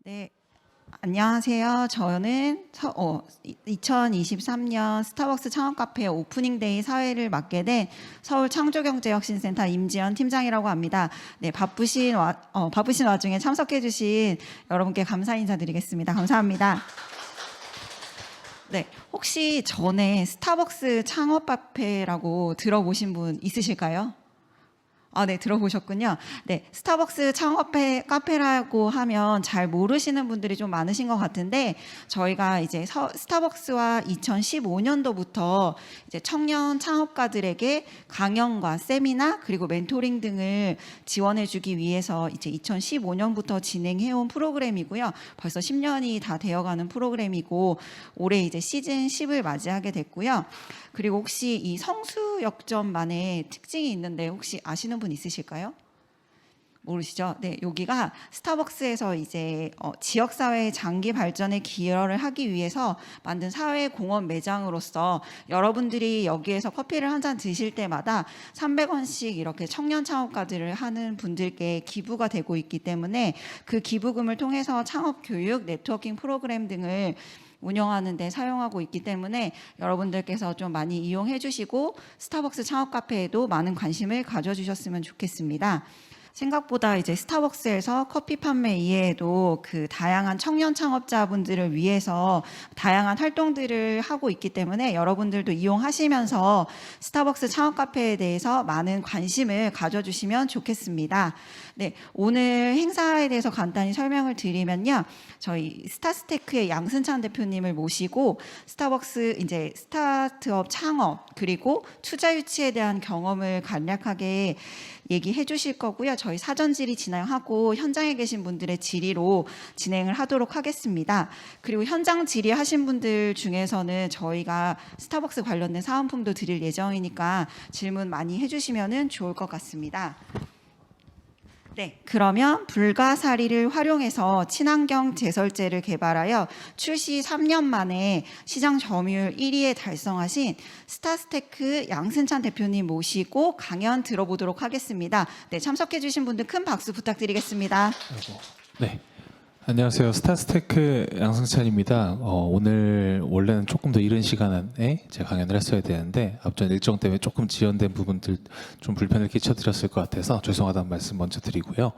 네, 안녕하세요. 저는 2023년 스타벅스 창업카페 오프닝데이 사회를 맡게 된 서울창조경제혁신센터 임지연 팀장이라고 합니다. 네, 바쁘신 와중에 참석해주신 여러분께 감사 인사드리겠습니다. 감사합니다. 네, 혹시 전에 스타벅스 창업카페라고 들어보신 분 있으실까요? 네, 들어보셨군요. 네, 스타벅스 창업 카페라고 하면 잘 모르시는 분들이 좀 많으신 것 같은데, 저희가 이제 스타벅스와 2015년도부터 이제 청년 창업가들에게 강연과 세미나 그리고 멘토링 등을 지원해주기 위해서 이제 2015년부터 진행해온 프로그램이고요. 벌써 10년이 다 되어가는 프로그램이고, 올해 이제 시즌 10을 맞이하게 됐고요. 그리고 혹시 이 성수역점만의 특징이 있는데 혹시 아시는 분 있으실까요? 모르시죠? 네, 여기가 스타벅스에서 이제 지역사회의 장기 발전에 기여를 하기 위해서 만든 사회공헌 매장으로서 여러분들이 여기에서 커피를 한 잔 드실 때마다 300원씩 이렇게 청년 창업가들을 하는 분들께 기부가 되고 있기 때문에 그 기부금을 통해서 창업 교육, 네트워킹 프로그램 등을 운영하는 데 사용하고 있기 때문에 여러분들께서 좀 많이 이용해 주시고 스타벅스 창업 카페에도 많은 관심을 가져주셨으면 좋겠습니다. 생각보다 이제 스타벅스에서 커피 판매 이외에도 그 다양한 청년 창업자분들을 위해서 다양한 활동들을 하고 있기 때문에 여러분들도 이용하시면서 스타벅스 창업 카페에 대해서 많은 관심을 가져주시면 좋겠습니다. 네, 오늘 행사에 대해서 간단히 설명을 드리면요. 저희 스타스테크의 양승찬 대표님을 모시고 스타벅스 이제 스타트업 창업 그리고 투자 유치에 대한 경험을 간략하게 얘기해 주실 거고요. 저희 사전 질의 진행하고 현장에 계신 분들의 질의로 진행을 하도록 하겠습니다. 그리고 현장 질의하신 분들 중에서는 저희가 스타벅스 관련된 사은품도 드릴 예정이니까 질문 많이 해주시면 좋을 것 같습니다. 네, 그러면 불가사리를 활용해서 친환경 제설제를 개발하여 출시 3년 만에 시장 점유율 1위에 달성하신 스타스테크 양승찬 대표님 모시고 강연 들어보도록 하겠습니다. 네, 참석해 주신 분들 큰 박수 부탁드리겠습니다. 네, 안녕하세요. 스타스테크 양승찬입니다. 오늘 원래는 조금 더 이른 시간에 제가 강연을 했어야 되는데 앞전 일정 때문에 조금 지연된 부분들 좀 불편을 끼쳐드렸을 것 같아서 죄송하다는 말씀 먼저 드리고요.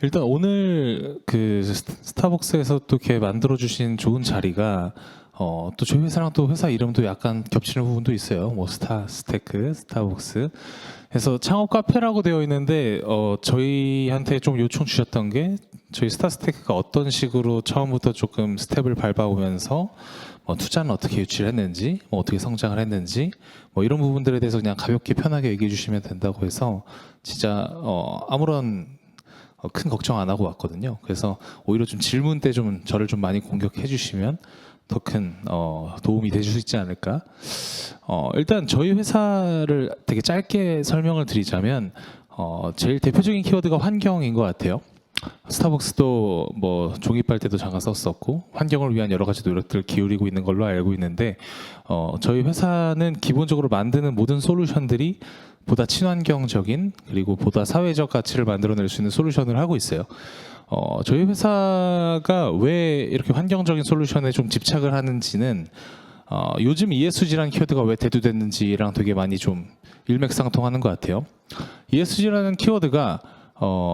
일단 오늘 그 스타벅스에서 또 이렇게 만들어주신 좋은 자리가 또 저희 회사랑 또 회사 이름도 약간 겹치는 부분도 있어요. 뭐 스타스테크, 스타벅스. 그래서 창업 카페라고 되어 있는데 저희한테 좀 요청 주셨던 게 저희 스타스테크가 어떤 식으로 처음부터 조금 스텝을 밟아오면서 투자는 어떻게 유치를 했는지, 어떻게 성장을 했는지, 이런 부분들에 대해서 그냥 가볍게 편하게 얘기해 주시면 된다고 해서 진짜 아무런 큰 걱정 안 하고 왔거든요. 그래서 오히려 좀 질문 때 좀 저를 좀 많이 공격해 주시면 더 큰 도움이 될 수 있지 않을까. 일단 저희 회사를 되게 짧게 설명을 드리자면 제일 대표적인 키워드가 환경인 것 같아요. 스타벅스도 뭐 종이 빨대도 잠깐 썼었고 환경을 위한 여러 가지 노력들을 기울이고 있는 걸로 알고 있는데 저희 회사는 기본적으로 만드는 모든 솔루션들이 보다 친환경적인 그리고 보다 사회적 가치를 만들어낼 수 있는 솔루션을 하고 있어요. 저희 회사가 왜 이렇게 환경적인 솔루션에 좀 집착을 하는지는 요즘 ESG라는 키워드가 왜 대두됐는지랑 되게 많이 좀 일맥상통하는 것 같아요. ESG라는 키워드가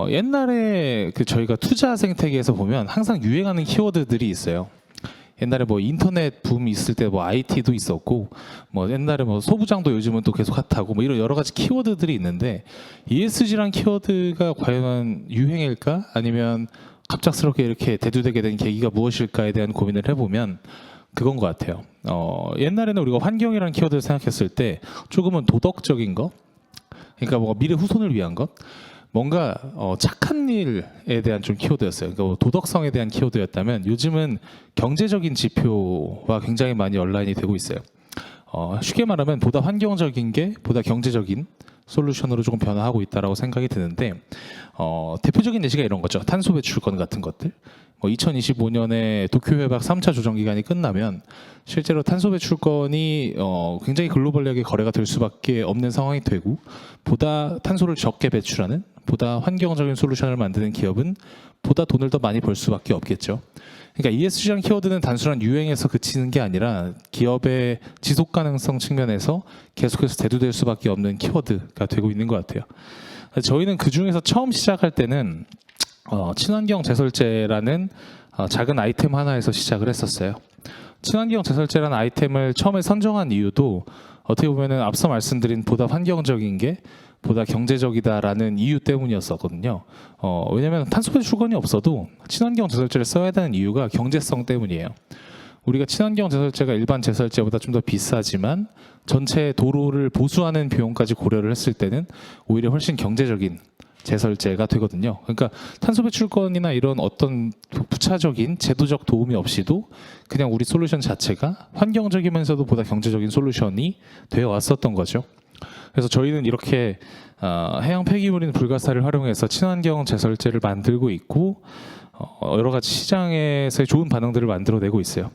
옛날에 그 저희가 투자 생태계에서 보면 항상 유행하는 키워드들이 있어요. 옛날에 뭐 인터넷 붐이 있을 때 뭐 IT도 있었고 뭐 옛날에 뭐 소부장도 요즘은 또 계속 핫하고 뭐 이런 여러 가지 키워드들이 있는데 ESG란 키워드가 과연 유행일까? 아니면 갑작스럽게 이렇게 대두되게 된 계기가 무엇일까에 대한 고민을 해보면 그건 것 같아요. 옛날에는 우리가 환경이라는 키워드를 생각했을 때 조금은 도덕적인 거, 그러니까 뭐 미래 후손을 위한 것, 뭔가 착한 일에 대한 좀 키워드였어요. 그러니까 도덕성에 대한 키워드였다면 요즘은 경제적인 지표와 굉장히 많이 온라인이 되고 있어요. 쉽게 말하면 보다 환경적인 게 보다 경제적인 솔루션으로 조금 변화하고 있다라고 생각이 드는데 대표적인 예시가 이런 거죠. 탄소 배출권 같은 것들. 2025년에 도쿄 회박 3차 조정 기간이 끝나면 실제로 탄소 배출권이 굉장히 글로벌하게 거래가 될 수밖에 없는 상황이 되고, 보다 탄소를 적게 배출하는, 보다 환경적인 솔루션을 만드는 기업은 보다 돈을 더 많이 벌 수밖에 없겠죠. 그러니까 ESG라는 키워드는 단순한 유행에서 그치는 게 아니라 기업의 지속 가능성 측면에서 계속해서 대두될 수밖에 없는 키워드가 되고 있는 것 같아요. 저희는 그 중에서 처음 시작할 때는 친환경 제설제라는 작은 아이템 하나에서 시작을 했었어요. 친환경 제설제라는 아이템을 처음에 선정한 이유도 어떻게 보면은 앞서 말씀드린 보다 환경적인 게 보다 경제적이다라는 이유 때문이었었거든요. 왜냐하면 탄소 배출권이 없어도 친환경 제설제를 써야 되는 이유가 경제성 때문이에요. 우리가 친환경 제설제가 일반 제설제보다 좀 더 비싸지만 전체 도로를 보수하는 비용까지 고려를 했을 때는 오히려 훨씬 경제적인 제설제가 되거든요. 그러니까 탄소 배출권이나 이런 어떤 부차적인 제도적 도움이 없이도 그냥 우리 솔루션 자체가 환경적이면서도 보다 경제적인 솔루션이 되어 왔었던 거죠. 그래서 저희는 이렇게 해양 폐기물인 불가사를 활용해서 친환경 제설제를 만들고 있고, 여러 가지 시장에서의 좋은 반응들을 만들어내고 있어요.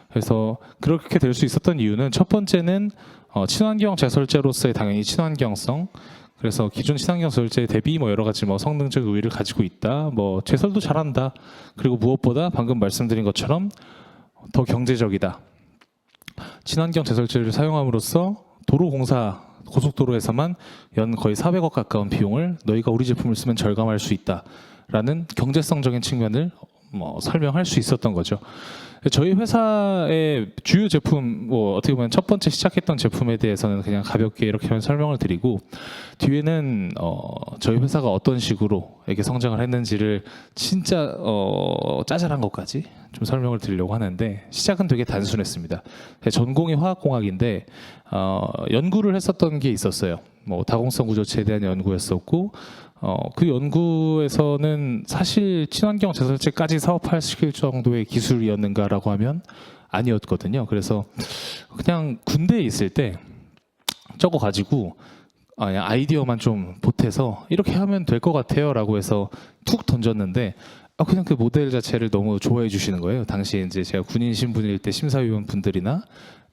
그래서 그렇게 될 수 있었던 이유는, 첫 번째는 친환경 제설제로서의 당연히 친환경성, 그래서 기존 친환경 제설제에 대비 여러 가지 성능적 우위를 가지고 있다, 제설도 잘한다, 그리고 무엇보다 방금 말씀드린 것처럼 더 경제적이다. 친환경 제설제를 사용함으로써 도로공사 고속도로에서만 연 거의 400억 가까운 비용을 너희가 우리 제품을 쓰면 절감할 수 있다라는 경제성적인 측면을 설명할 수 있었던 거죠. 저희 회사의 주요 제품, 어떻게 보면 첫 번째 시작했던 제품에 대해서는 그냥 가볍게 이렇게 설명을 드리고, 뒤에는 저희 회사가 어떤 식으로 이렇게 성장을 했는지를 진짜 짜잘한 것까지 좀 설명을 드리려고 하는데, 시작은 되게 단순했습니다. 전공이 화학공학인데 연구를 했었던 게 있었어요. 다공성 구조체에 대한 연구였었고, 그 연구에서는 사실 친환경 제설제까지 사업화시킬 정도의 기술이었는가라고 하면 아니었거든요. 그래서 그냥 군대에 있을 때 저거 가지고 그냥 아이디어만 좀 보태서 이렇게 하면 될 것 같아요 라고 해서 툭 던졌는데, 그냥 그 모델 자체를 너무 좋아해 주시는 거예요. 당시에 이제 제가 군인 신분일 때 심사위원 분들이나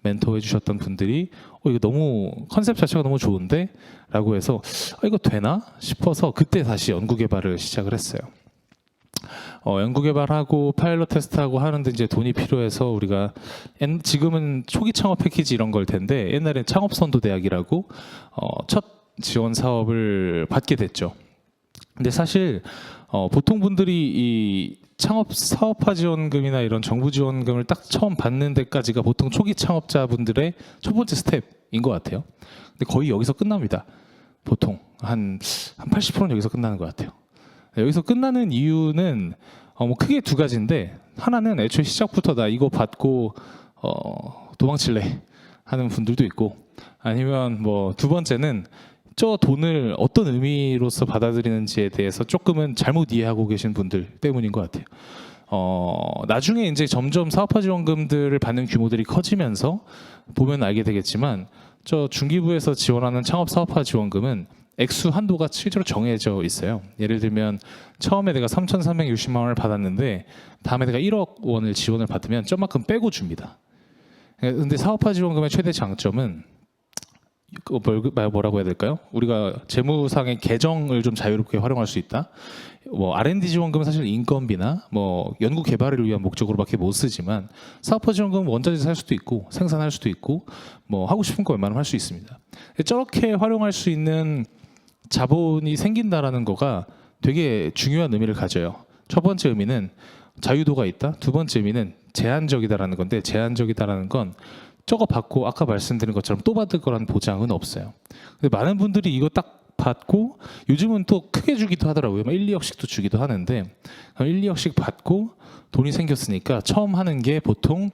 멘토해 주셨던 분들이 이거 너무 컨셉 자체가 너무 좋은데? 라고 해서 이거 되나? 싶어서 그때 다시 연구 개발을 시작을 했어요. 연구 개발하고 파일럿 테스트하고 하는데 이제 돈이 필요해서 우리가 지금은 초기 창업 패키지 이런 걸 텐데, 옛날엔 창업선도 대학이라고 첫 지원 사업을 받게 됐죠. 근데 사실 보통 분들이 이 창업 사업화 지원금이나 이런 정부 지원금을 딱 처음 받는 데까지가 보통 초기 창업자분들의 첫 번째 스텝인 것 같아요. 근데 거의 여기서 끝납니다. 보통 한 80%는 여기서 끝나는 것 같아요. 여기서 끝나는 이유는 크게 두 가지인데, 하나는 애초에 시작부터 나 이거 받고 도망칠래 하는 분들도 있고, 아니면 두 번째는 저 돈을 어떤 의미로서 받아들이는지에 대해서 조금은 잘못 이해하고 계신 분들 때문인 것 같아요. 나중에 이제 점점 사업화 지원금들을 받는 규모들이 커지면서 보면 알게 되겠지만, 저 중기부에서 지원하는 창업 사업화 지원금은 액수 한도가 실제로 정해져 있어요. 예를 들면 처음에 내가 3,360만 원을 받았는데 다음에 내가 1억 원을 지원을 받으면 저만큼 빼고 줍니다. 근데 사업화 지원금의 최대 장점은 뭐라고 해야 될까요? 우리가 재무상의 계정을 좀 자유롭게 활용할 수 있다. R&D 지원금은 사실 인건비나 연구 개발을 위한 목적으로밖에 못 쓰지만, 사업화 지원금은 원자재 살 수도 있고 생산할 수도 있고 하고 싶은 거 웬만하면 할 수 있습니다. 저렇게 활용할 수 있는 자본이 생긴다라는 거가 되게 중요한 의미를 가져요. 첫 번째 의미는 자유도가 있다. 두 번째 의미는 제한적이다라는 건데, 제한적이다라는 건 저거 받고 아까 말씀드린 것처럼 또 받을 거라는 보장은 없어요. 근데 많은 분들이 이거 딱 받고, 요즘은 또 크게 주기도 하더라고요. 1, 2억씩도 주기도 하는데, 1, 2억씩 받고 돈이 생겼으니까 처음 하는 게 보통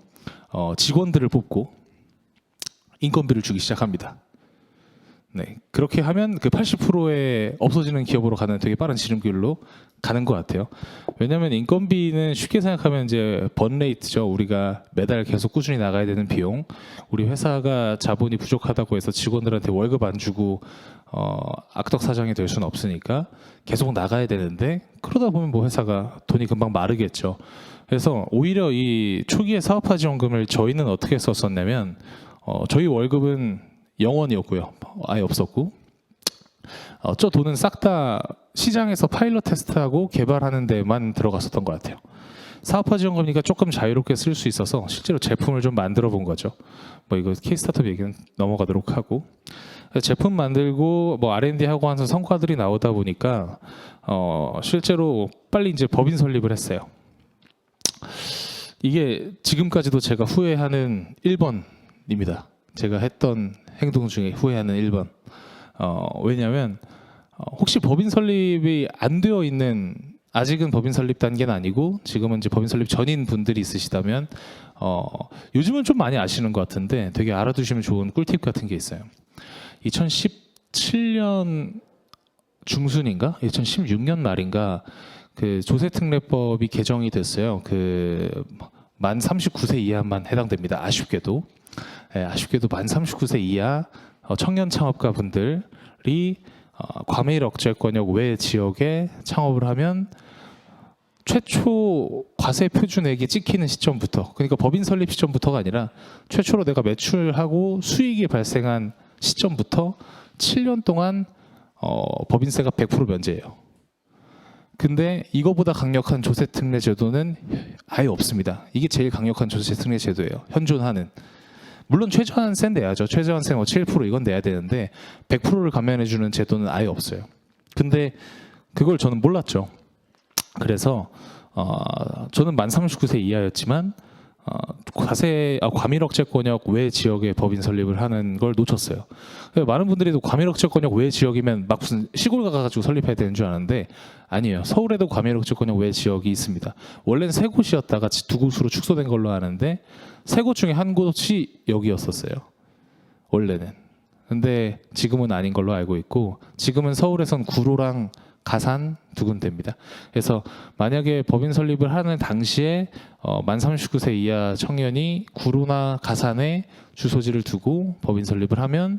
직원들을 뽑고 인건비를 주기 시작합니다. 네, 그렇게 하면 그 80%의 없어지는 기업으로 가는 되게 빠른 지름길로 가는 것 같아요. 왜냐하면 인건비는 쉽게 생각하면 이제 번 레이트죠. 우리가 매달 계속 꾸준히 나가야 되는 비용. 우리 회사가 자본이 부족하다고 해서 직원들한테 월급 안 주고 악덕 사장이 될 수는 없으니까 계속 나가야 되는데 그러다 보면 뭐 회사가 돈이 금방 마르겠죠. 그래서 오히려 이 초기에 사업화 지원금을 저희는 어떻게 썼었냐면 저희 월급은 0원이었고요. 아예 없었고 저 돈은 싹 다 시장에서 파일럿 테스트하고 개발하는 데만 들어갔었던 것 같아요. 사업화 지원금이니까 조금 자유롭게 쓸 수 있어서 실제로 제품을 좀 만들어 본 거죠. 뭐 이거 케이스 스타트업 얘기는 넘어가도록 하고 제품 만들고 뭐 R&D 하고 하면서 성과들이 나오다 보니까 실제로 빨리 이제 법인 설립을 했어요. 이게 지금까지도 제가 후회하는 1번입니다. 제가 했던 행동 중에 후회하는 1번. 왜냐하면 혹시 법인 설립이 안 되어 있는 아직은 법인 설립 단계는 아니고 지금은 이제 법인 설립 전인 분들이 있으시다면 요즘은 좀 많이 아시는 것 같은데 되게 알아두시면 좋은 꿀팁 같은 게 있어요. 2017년 중순인가 2016년 말인가 그 조세특례법이 개정이 됐어요. 그 만 39세 이하만 해당됩니다. 아쉽게도 만 39세 이하 청년 창업가 분들이 과밀 억제권역 외 지역에 창업을 하면 최초 과세 표준액이 찍히는 시점부터, 그러니까 법인 설립 시점부터가 아니라 최초로 내가 매출하고 수익이 발생한 시점부터 7년 동안 법인세가 100% 면제예요. 근데 이거보다 강력한 조세특례 제도는 아예 없습니다. 이게 제일 강력한 조세특례 제도예요. 현존하는. 물론 최저한세는 내야죠. 최저한세 뭐 7% 이건 내야 되는데 100%를 감면해주는 제도는 아예 없어요. 근데 그걸 저는 몰랐죠. 그래서 저는 만 39세 이하였지만 과밀억제권역 외 지역에 법인 설립을 하는 걸 놓쳤어요. 많은 분들이 과밀억제권역 외 지역이면 막 무슨 시골 가가지고 설립해야 되는 줄 아는데 아니에요. 서울에도 과밀억제권역 외 지역이 있습니다. 원래는 세 곳이었다가 두 곳으로 축소된 걸로 아는데 세 곳 중에 한 곳이 여기였었어요. 원래는. 근데 지금은 아닌 걸로 알고 있고 지금은 서울에선 구로랑 가산 두 군데입니다. 그래서 만약에 법인 설립을 하는 당시에 만 39세 이하 청년이 구로나 가산에 주소지를 두고 법인 설립을 하면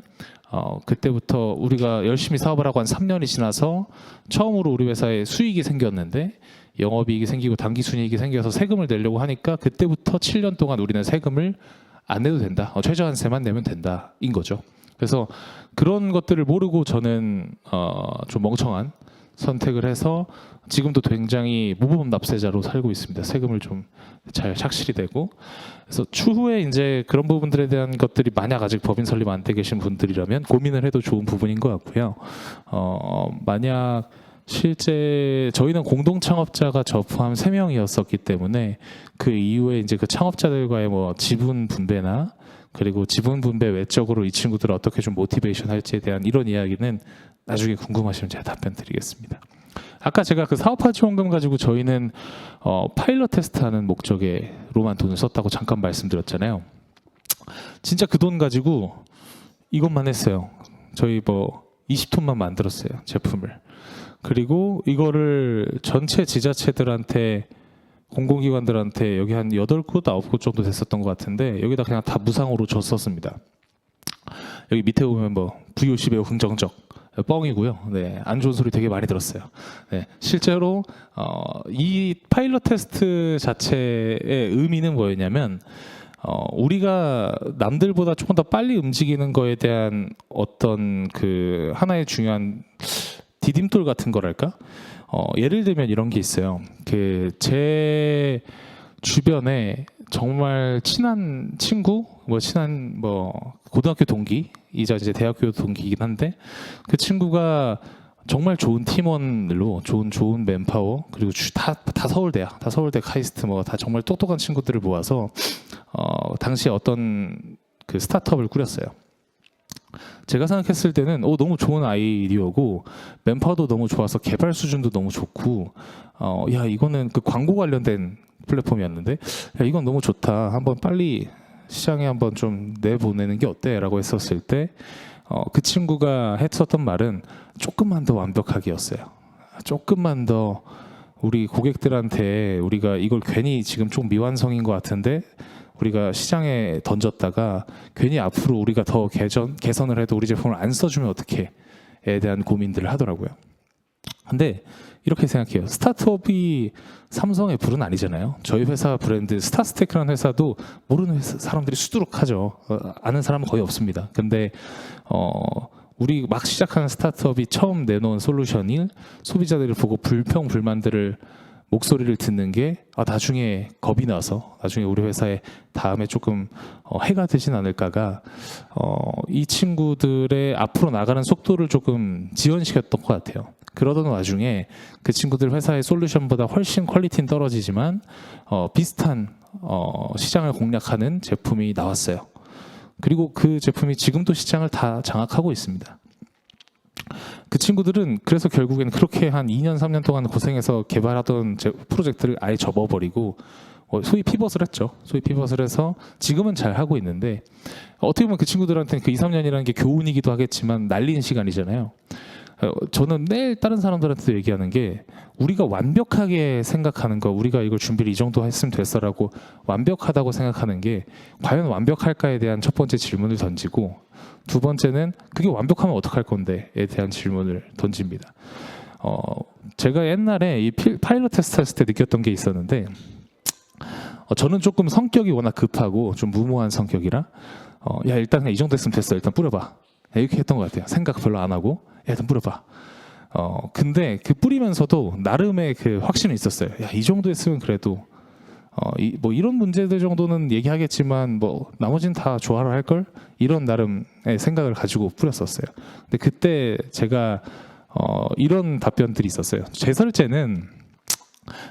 그때부터 우리가 열심히 사업을 하고 한 3년이 지나서 처음으로 우리 회사에 수익이 생겼는데 영업이익이 생기고 당기순이익이 생겨서 세금을 내려고 하니까 그때부터 7년 동안 우리는 세금을 안 내도 된다. 최저한세만 내면 된다인 거죠. 그래서 그런 것들을 모르고 저는 좀 멍청한 선택을 해서 지금도 굉장히 무보험 납세자로 살고 있습니다. 세금을 좀 잘 착실히 내고. 그래서 추후에 이제 그런 부분들에 대한 것들이 만약 아직 법인 설립 안 돼 계신 분들이라면 고민을 해도 좋은 부분인 것 같고요. 만약 실제 저희는 공동 창업자가 저 포함 3명이었었기 때문에 그 이후에 이제 그 창업자들과의 뭐 지분 분배나 그리고 지분 분배 외적으로 이 친구들을 어떻게 좀 모티베이션 할지에 대한 이런 이야기는 나중에 궁금하시면 제가 답변 드리겠습니다. 아까 제가 그 사업화 지원금 가지고 저희는 파일럿 테스트하는 목적으로만 돈을 썼다고 잠깐 말씀드렸잖아요. 진짜 그 돈 가지고 이것만 했어요. 저희 뭐 20톤만 만들었어요. 제품을. 그리고 이거를 전체 지자체들한테 공공기관들한테 여기 한 8곳, 9곳 정도 됐었던 것 같은데 여기다 그냥 다 무상으로 줬었습니다. 여기 밑에 보면 뭐 VOC 매우 긍정적 뻥이고요. 네, 안 좋은 소리 되게 많이 들었어요. 네, 실제로 이 파일럿 테스트 자체의 의미는 뭐였냐면 우리가 남들보다 조금 더 빨리 움직이는 거에 대한 어떤 그 하나의 중요한 디딤돌 같은 거랄까? 예를 들면 이런 게 있어요. 그 제 주변에 정말 친한 친구, 친한 고등학교 동기이자 이제 대학교 동기이긴 한데 그 친구가 정말 좋은 팀원으로 좋은 맨파워 그리고 다 서울대야, 다 서울대 카이스트 다 정말 똑똑한 친구들을 모아서 당시에 어떤 그 스타트업을 꾸렸어요. 제가 생각했을 때는 너무 좋은 아이디어고 맨파워도 너무 좋아서 개발 수준도 너무 좋고 야 이거는 그 광고 관련된 플랫폼이었는데 야 이건 너무 좋다. 한번 빨리 시장에 한번 좀 내보내는 게 어때? 라고 했었을 때 그 친구가 했었던 말은 조금만 더 완벽하게였어요. 조금만 더 우리 고객들한테 우리가 이걸 괜히 지금 좀 미완성인 것 같은데 우리가 시장에 던졌다가 괜히 앞으로 우리가 더 개선을 해도 우리 제품을 안 써주면 어떡해에 대한 고민들을 하더라고요. 근데 이렇게 생각해요. 스타트업이 삼성 애플은 아니잖아요. 저희 회사 브랜드 스타스테크라는 회사도 모르는 사람들이 수두룩하죠. 아는 사람은 거의 없습니다. 근데 우리 막 시작하는 스타트업이 처음 내놓은 솔루션이 소비자들을 보고 불평 불만들을 목소리를 듣는 게 나중에 겁이 나서 나중에 우리 회사에 다음에 조금 해가 되진 않을까가 이 친구들의 앞으로 나가는 속도를 조금 지연시켰던 것 같아요. 그러던 와중에 그 친구들 회사의 솔루션보다 훨씬 퀄리티는 떨어지지만 비슷한 시장을 공략하는 제품이 나왔어요. 그리고 그 제품이 지금도 시장을 다 장악하고 있습니다. 그 친구들은 그래서 결국엔 그렇게 한 2년 3년 동안 고생해서 개발하던 프로젝트를 아예 접어버리고 소위 피벗을 했죠. 소위 피벗을 해서 지금은 잘 하고 있는데 어떻게 보면 그 친구들한테는 그 2, 3년이라는 게 교훈이기도 하겠지만 날린 시간이잖아요. 저는 매일 다른 사람들한테도 얘기하는 게 우리가 완벽하게 생각하는 거, 우리가 이걸 준비를 이 정도 했으면 됐어라고 완벽하다고 생각하는 게 과연 완벽할까에 대한 첫 번째 질문을 던지고 두 번째는 그게 완벽하면 어떡할 건데에 대한 질문을 던집니다. 제가 옛날에 이 파일럿 테스트 했을 때 느꼈던 게 있었는데 저는 조금 성격이 워낙 급하고 좀 무모한 성격이라 야 일단 그냥 이 정도 했으면 됐어. 일단 뿌려봐. 이렇게 했던 것 같아요. 생각 별로 안 하고 일단 뿌려봐. 근데 그 뿌리면서도 나름의 그 확신은 있었어요. 야, 이 정도 했으면 그래도 뭐 이런 문제들 정도는 얘기하겠지만 뭐 나머지는 다 조화를 할 걸 이런 나름의 생각을 가지고 뿌렸었어요. 근데 그때 제가 이런 답변들이 있었어요. 제설제는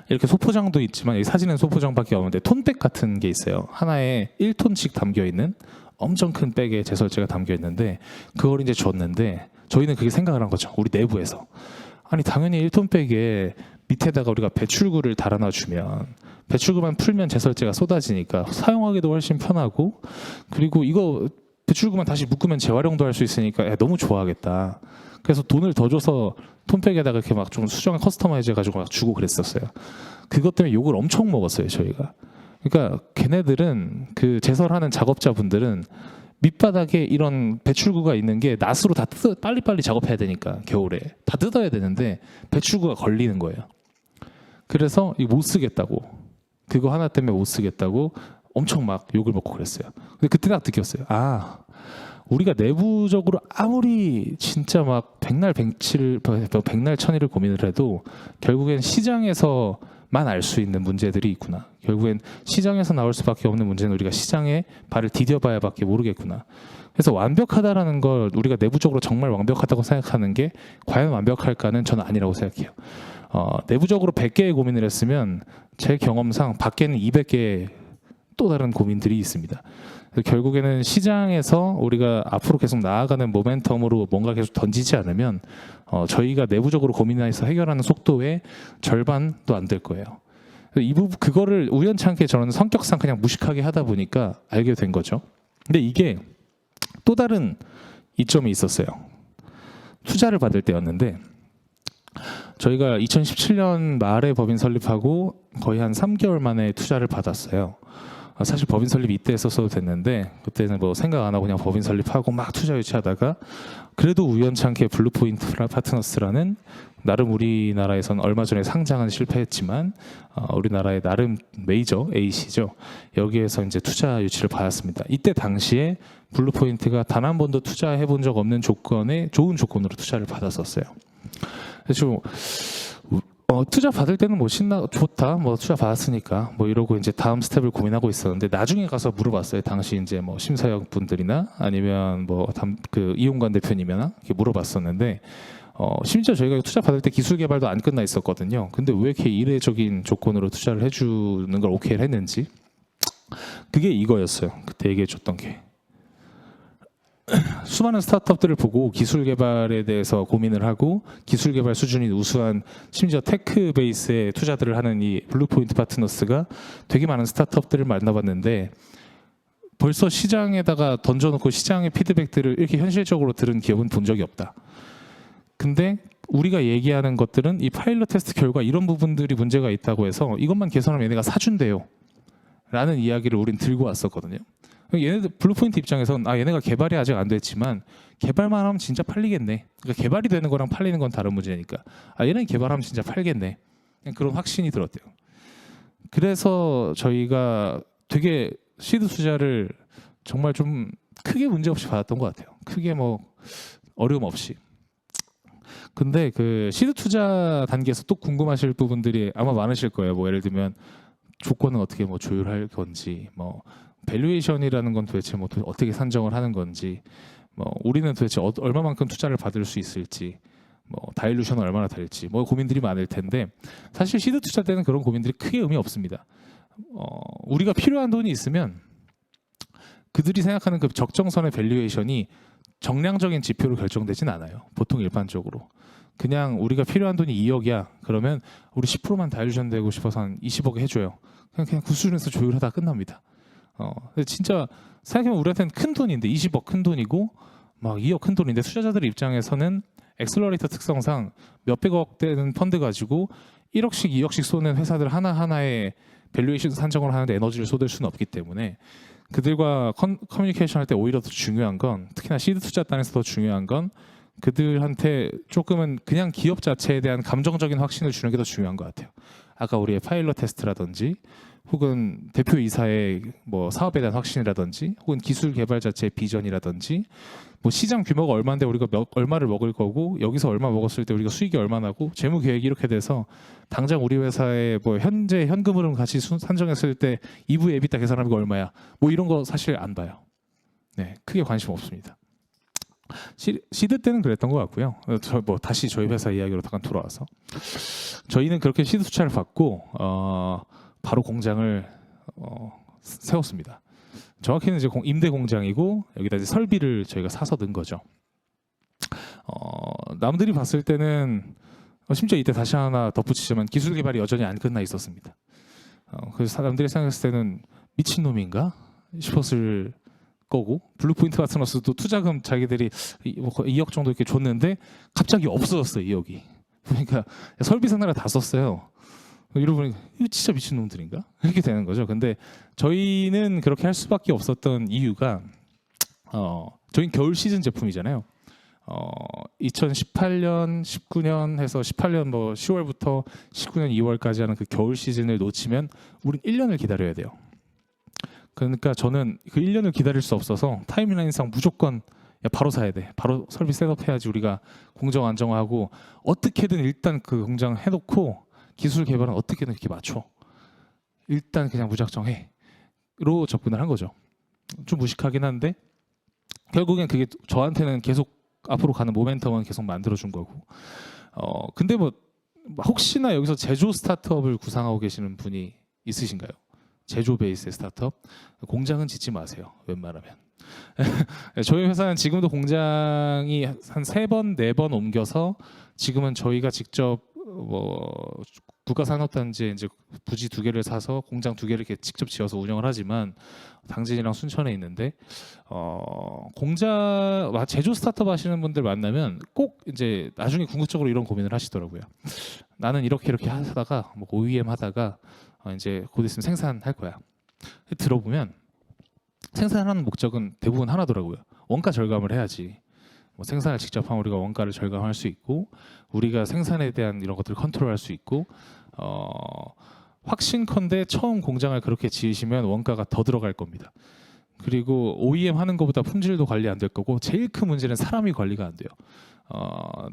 이렇게 소포장도 있지만 이 사진은 소포장밖에 없는데 톤백 같은 게 있어요. 하나에 1톤씩 담겨 있는 엄청 큰 백에 제설제가 담겨 있는데 그걸 이제 줬는데 저희는 그게 생각을 한 거죠. 우리 내부에서. 아니 당연히 1톤 백에 밑에다가 우리가 배출구를 달아놔 주면 배출구만 풀면 제설제가 쏟아지니까 사용하기도 훨씬 편하고 그리고 이거 배출구만 다시 묶으면 재활용도 할 수 있으니까 야, 너무 좋아하겠다. 그래서 돈을 더 줘서 톤백에다가 이렇게 막 좀 수정을 커스터마이즈 해가지고 막 주고 그랬었어요. 그것 때문에 욕을 엄청 먹었어요 저희가. 그러니까 걔네들은 그 제설하는 작업자분들은 밑바닥에 이런 배출구가 있는 게 낫으로 다 빨리빨리 작업해야 되니까 겨울에 다 뜯어야 되는데 배출구가 걸리는 거예요. 그래서 이거 못 쓰겠다고 그거 하나 때문에 못 쓰겠다고 엄청 막 욕을 먹고 그랬어요. 근데 그때 딱 느꼈어요. 우리가 내부적으로 아무리 진짜 막 백날 천일을 고민을 해도 결국엔 시장에서만 알 수 있는 문제들이 있구나. 결국엔 시장에서 나올 수밖에 없는 문제는 우리가 시장에 발을 디뎌봐야밖에 모르겠구나. 그래서 완벽하다라는 걸 우리가 내부적으로 정말 완벽하다고 생각하는 게 과연 완벽할까는 저는 아니라고 생각해요. 내부적으로 100개의 고민을 했으면 제 경험상 밖에는 200개의 또 다른 고민들이 있습니다. 결국에는 시장에서 우리가 앞으로 계속 나아가는 모멘텀으로 뭔가 계속 던지지 않으면 저희가 내부적으로 고민해서 해결하는 속도의 절반도 안 될 거예요. 그거를 우연찮게 저는 성격상 그냥 무식하게 하다 보니까 알게 된 거죠. 근데 이게 또 다른 이점이 있었어요. 투자를 받을 때였는데 저희가 2017년 말에 법인 설립하고 거의 한 3개월 만에 투자를 받았어요. 사실 법인 설립 이때 했었어도 됐는데 그때는 뭐 생각 안 하고 그냥 법인 설립하고 막 투자 유치하다가 그래도 우연찮게 블루포인트 파트너스라는 나름 우리나라에서는 얼마 전에 상장은 실패했지만 우리나라의 나름 메이저 A씨죠. 여기에서 이제 투자 유치를 받았습니다. 이때 당시에 블루포인트가 단 한 번도 투자해 본 적 없는 조건에 좋은 조건으로 투자를 받았었어요. 그래서 투자 받을 때는 뭐 좋다 뭐 투자 받았으니까 뭐 이러고 이제 다음 스텝을 고민하고 있었는데 나중에 가서 물어봤어요. 당시 이제 뭐 심사역 분들이나 아니면 뭐 그 이용관 대표님이나 이렇게 물어봤었는데 심지어 저희가 투자 받을 때 기술 개발도 안 끝나 있었거든요. 근데 왜 이렇게 이례적인 조건으로 투자를 해주는 걸 오케이를 했는지 그게 이거였어요. 그때 얘기해줬던 게. 수많은 스타트업들을 보고 기술 개발에 대해서 고민을 하고 기술 개발 수준이 우수한 심지어 테크 베이스의 투자들을 하는 이 블루포인트 파트너스가 되게 많은 스타트업들을 만나봤는데 벌써 시장에다가 던져놓고 시장의 피드백들을 이렇게 현실적으로 들은 기업은 본 적이 없다. 근데 우리가 얘기하는 것들은 이 파일럿 테스트 결과 이런 부분들이 문제가 있다고 해서 이것만 개선하면 얘네가 사준대요 라는 이야기를 우린 들고 왔었거든요. 얘네들 블루포인트 입장에서는 얘네가 개발이 아직 안 됐지만 개발만 하면 진짜 팔리겠네. 그러니까 개발이 되는 거랑 팔리는 건 다른 문제니까 얘는 개발하면 진짜 팔겠네. 그냥 그런 확신이 들었대요. 그래서 저희가 되게 시드 투자를 정말 좀 크게 문제 없이 받았던 것 같아요. 크게 뭐 어려움 없이. 근데 그 시드 투자 단계에서 또 궁금하실 부분들이 아마 많으실 거예요. 뭐 예를 들면 조건은 어떻게 뭐 조율할 건지, 뭐 밸류에이션이라는 건 도대체 뭐 어떻게 산정을 하는 건지, 뭐 우리는 도대체 얼마만큼 투자를 받을 수 있을지, 뭐 다일루션은 얼마나 될지, 뭐 고민들이 많을 텐데 사실 시드 투자 때는 그런 고민들이 크게 의미 없습니다. 우리가 필요한 돈이 있으면 그들이 생각하는 그 적정선의 밸류에이션이 정량적인 지표로 결정되진 않아요. 보통 일반적으로. 그냥 우리가 필요한 돈이 2억이야. 그러면 우리 10%만 다일루션 되고 싶어서 한 20억 해줘요. 그냥 그 수준에서 조율하다 끝납니다. 근데 진짜 생각해보면 우리한테는 큰 돈인데 20억 큰 돈이고 막 2억 큰 돈인데 투자자들 입장에서는 엑셀러레이터 특성상 몇백억 되는 펀드 가지고 1억씩 2억씩 쏘는 회사들 하나하나에 밸류에이션 산정을 하는데 에너지를 쏟을 수는 없기 때문에 그들과 커뮤니케이션 할 때 오히려 더 중요한 건, 특히나 시드 투자 단에서 더 중요한 건 그들한테 조금은 그냥 기업 자체에 대한 감정적인 확신을 주는 게 더 중요한 것 같아요. 아까 우리의 파일럿 테스트라든지 혹은 대표이사의 뭐 사업에 대한 확신이라든지 혹은 기술 개발 자체의 비전이라든지 뭐 시장 규모가 얼마인데 우리가 얼마를 먹을 거고 여기서 얼마 먹었을 때 우리가 수익이 얼마 나고 재무 계획이 이렇게 돼서 당장 우리 회사의 뭐 현재 현금 흐름 같이 산정했을 때 2부 EBITDA 계산하는 거 얼마야 뭐 이런 거 사실 안 봐요. 네, 크게 관심 없습니다. 시드 때는 그랬던 것 같고요. 뭐 다시 저희 회사 이야기로 잠깐 돌아와서 저희는 그렇게 시드 투자를 받고 바로 공장을 세웠습니다. 정확히는 이제 임대 공장이고 여기다 이제 설비를 저희가 사서 넣은 거죠. 남들이 봤을 때는 심지어 이때 다시 하나 덧붙이자면 기술 개발이 여전히 안 끝나 있었습니다. 그래서 사람들이 생각했을 때는 미친 놈인가 싶었을 거고 블루포인트 파트너스도 투자금 자기들이 2억 정도 이렇게 줬는데 갑자기 없어졌어요. 2억이. 그러니까 설비 사느라 다 썼어요. 이러고 보니까 이거 진짜 미친 놈들인가? 이렇게 되는 거죠. 근데 저희는 그렇게 할 수밖에 없었던 이유가 저희는 겨울 시즌 제품이잖아요. 2018년, 19년 해서 18년 뭐 10월부터 19년 2월까지 하는 그 겨울 시즌을 놓치면 우린 1년을 기다려야 돼요. 그러니까 저는 그 1년을 기다릴 수 없어서 타임라인상 무조건 바로 사야 돼. 바로 설비 셋업해야지 우리가 공정 안정화하고 어떻게든 일단 그 공장 해놓고 기술 개발은 어떻게든 이렇게 맞춰. 일단 그냥 무작정 해.로 접근을 한 거죠. 좀 무식하긴 한데 결국엔 그게 저한테는 계속 앞으로 가는 모멘텀은 계속 만들어준 거고. 근데 뭐 혹시나 여기서 제조 스타트업을 구상하고 계시는 분이 있으신가요? 제조 베이스의 스타트업? 공장은 짓지 마세요. 웬만하면. 저희 회사는 지금도 공장이 한 3번, 4번 옮겨서 지금은 저희가 직접 뭐 국가산업단지에 이제 부지 2개를 사서 공장 2개를 이렇게 직접 지어서 운영을 하지만 당진이랑 순천에 있는데 공장 제조 스타트업 하시는 분들 만나면 꼭 이제 나중에 궁극적으로 이런 고민을 하시더라고요. 나는 이렇게 하다가 뭐 OEM 하다가 이제 곧 있으면 생산할 거야. 들어보면 생산하는 목적은 대부분 하나더라고요. 원가 절감을 해야지. 뭐 생산을 직접 하면 우리가 원가를 절감할 수 있고 우리가 생산에 대한 이런 것들을 컨트롤할 수 있고 확신컨대 처음 공장을 그렇게 지으시면 원가가 더 들어갈 겁니다. 그리고 OEM 하는 것보다 품질도 관리 안 될 거고 제일 큰 문제는 사람이 관리가 안 돼요.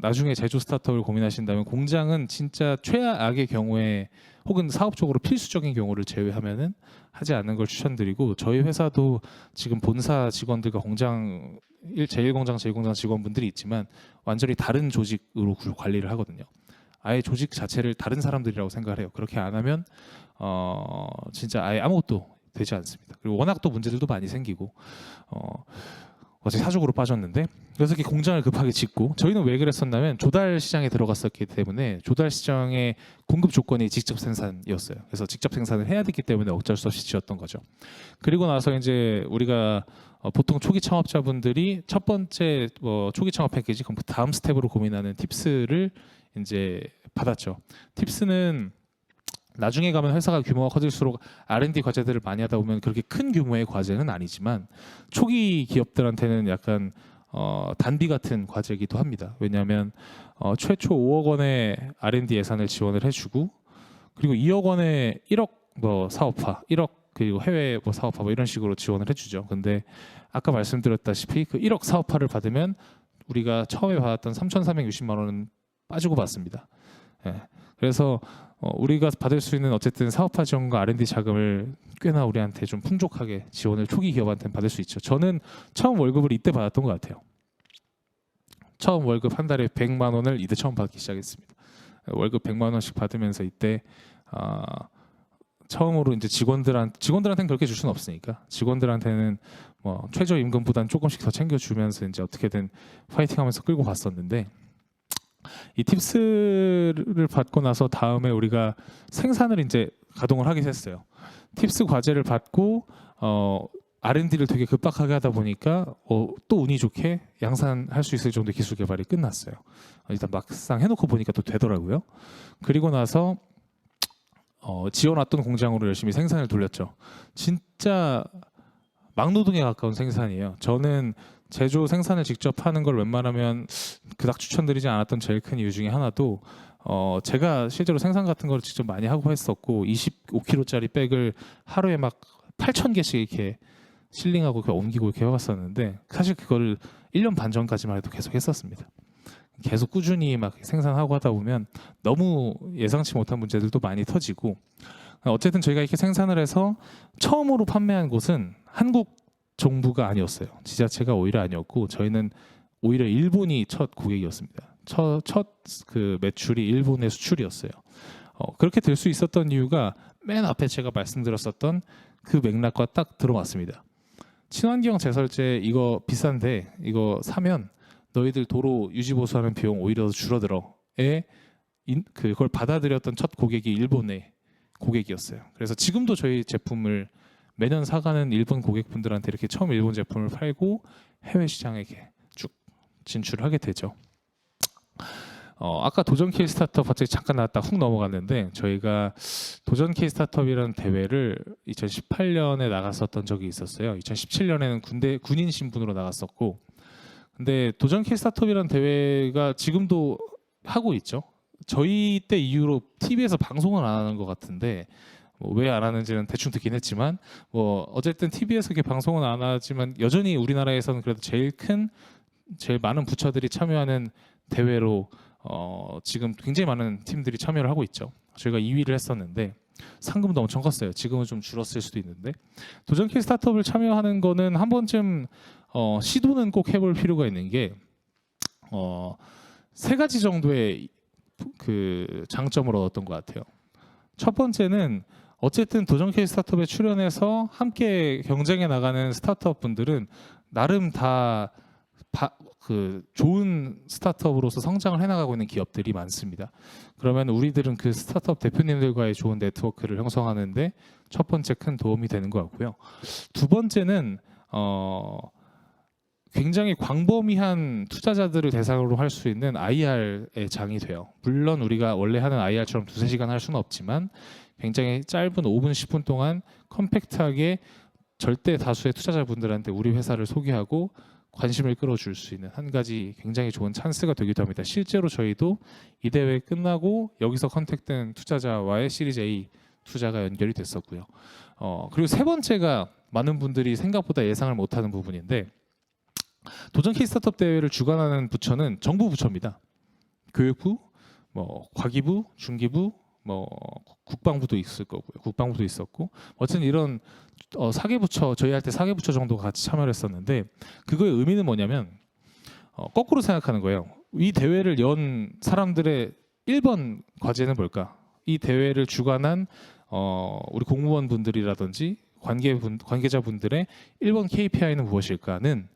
나중에 제조 스타트업을 고민하신다면 공장은 진짜 최악의 경우에 혹은 사업적으로 필수적인 경우를 제외하면은 하지 않는 걸 추천드리고 저희 회사도 지금 본사 직원들과 공장 제1공장, 제2공장 직원분들이 있지만 완전히 다른 조직으로 관리를 하거든요. 아예 조직 자체를 다른 사람들이라고 생각을 해요. 그렇게 안 하면 진짜 아예 아무것도 되지 않습니다. 그리고 워낙 또 문제들도 많이 생기고 어제 사족으로 빠졌는데 그래서 이렇게 공장을 급하게 짓고 저희는 왜 그랬었냐면 조달 시장에 들어갔었기 때문에 조달 시장의 공급 조건이 직접 생산이었어요. 그래서 직접 생산을 해야 되기 때문에 어쩔 수 없이 지었던 거죠. 그리고 나서 이제 우리가 보통 초기 창업자분들이 첫 번째 초기 창업 패키지 그럼 그 다음 스텝으로 고민하는 팁스를 이제 받았죠. 팁스는 나중에 가면 회사가 규모가 커질수록 R&D 과제들을 많이 하다 보면 그렇게 큰 규모의 과제는 아니지만 초기 기업들한테는 약간 단비 같은 과제이기도 합니다. 왜냐하면 최초 5억 원의 R&D 예산을 지원을 해주고 그리고 2억 원의 1억 사업화, 1억 그리고 해외 사업화 이런 식으로 지원을 해주죠. 근데 아까 말씀드렸다시피 그 1억 사업화를 받으면 우리가 처음에 받았던 3,460만 원은 빠지고 받습니다. 예. 그래서 우리가 받을 수 있는 어쨌든 사업화 지원과 R&D 자금을 꽤나 우리한테 좀 풍족하게 지원을 초기 기업한테는 받을 수 있죠. 저는 처음 월급을 이때 받았던 것 같아요. 처음 월급 한 달에 100만 원을 이때 처음 받기 시작했습니다. 월급 100만 원씩 받으면서 이때 처음으로 이제 직원들한테는 그렇게 줄 수는 없으니까 직원들한테는 최저 임금보다는 조금씩 더 챙겨주면서 이제 어떻게든 파이팅하면서 끌고 갔었는데. 이 팁스를 받고 나서 다음에 우리가 생산을 이제 가동을 하게 됐어요. 팁스 과제를 받고 R&D를 되게 급박하게 하다 보니까 또 운이 좋게 양산할 수 있을 정도의 기술 개발이 끝났어요. 일단 막상 해놓고 보니까 또 되더라고요. 그리고 나서 지어놨던 공장으로 열심히 생산을 돌렸죠. 진짜 막노동에 가까운 생산이에요. 저는 제조 생산을 직접 하는 걸 웬만하면 그닥 추천드리지 않았던 제일 큰 이유 중에 하나도 제가 실제로 생산 같은 걸 직접 많이 하고 했었고 25kg짜리 백을 하루에 막 8,000개씩 이렇게 실링하고 옮기고 이렇게 해왔었는데 사실 그걸 1년 반 전까지만 해도 계속 했었습니다. 계속 꾸준히 막 생산하고 하다 보면 너무 예상치 못한 문제들도 많이 터지고 어쨌든 저희가 이렇게 생산을 해서 처음으로 판매한 곳은 한국 정부가 아니었어요. 지자체가 오히려 아니었고 저희는 오히려 일본이 첫 고객이었습니다. 첫 그 매출이 일본의 수출이었어요. 그렇게 될 수 있었던 이유가 맨 앞에 제가 말씀드렸었던 그 맥락과 딱 들어맞습니다. 친환경 제설제 이거 비싼데 이거 사면 너희들 도로 유지 보수하는 비용 오히려 더 줄어들어에 그걸 받아들였던 첫 고객이 일본의 고객이었어요. 그래서 지금도 저희 제품을 매년 사가는 일본 고객분들한테 이렇게 처음 일본 제품을 팔고 해외 시장에 쭉 진출하게 되죠. 아까 도전 K 스타트업 갑자기 잠깐 나왔다 훅 넘어갔는데 저희가 도전 K 스타트업이라는 대회를 2018년에 나갔었던 적이 있었어요. 2017년에는 군인 신분으로 나갔었고 근데 도전 K 스타트업이라는 대회가 지금도 하고 있죠. 저희 때 이후로 TV에서 방송을 안 하는 것 같은데 왜 안 하는지는 대충 듣긴 했지만 어쨌든 TV에서 이렇게 방송은 안 하지만 여전히 우리나라에서는 그래도 제일 많은 부처들이 참여하는 대회로 지금 굉장히 많은 팀들이 참여를 하고 있죠. 저희가 2위를 했었는데 상금도 엄청 컸어요. 지금은 좀 줄었을 수도 있는데 도전 K 스타트업을 참여하는 거는 한 번쯤 시도는 꼭 해볼 필요가 있는 게 세 가지 정도의 그 장점을 얻었던 것 같아요. 첫 번째는 어쨌든 도전 K 스타트업에 출연해서 함께 경쟁해 나가는 스타트업 분들은 나름 다 좋은 스타트업으로서 성장을 해나가고 있는 기업들이 많습니다. 그러면 우리들은 그 스타트업 대표님들과의 좋은 네트워크를 형성하는데 첫 번째 큰 도움이 되는 것 같고요. 두 번째는 굉장히 광범위한 투자자들을 대상으로 할 수 있는 IR의 장이 돼요. 물론 우리가 원래 하는 IR처럼 2-3시간 할 수는 없지만 굉장히 짧은 5분, 10분 동안 컴팩트하게 절대 다수의 투자자분들한테 우리 회사를 소개하고 관심을 끌어줄 수 있는 한 가지 굉장히 좋은 찬스가 되기도 합니다. 실제로 저희도 이 대회 끝나고 여기서 컨택된 투자자와의 시리즈 A 투자가 연결이 됐었고요. 그리고 세 번째가 많은 분들이 생각보다 예상을 못하는 부분인데 도전 K 스타트업 대회를 주관하는 부처는 정부 부처입니다. 교육부, 과기부, 중기부, 국방부도 있을 거고요. 국방부도 있었고 어쨌든 이런 사개부처 저희한테 사개부처 정도가 같이 참여를 했었는데 그거의 의미는 뭐냐면 거꾸로 생각하는 거예요. 이 대회를 연 사람들의 1번 과제는 뭘까? 이 대회를 주관한 우리 공무원 분들이라든지 관계자분들의 1번 KPI는 무엇일까는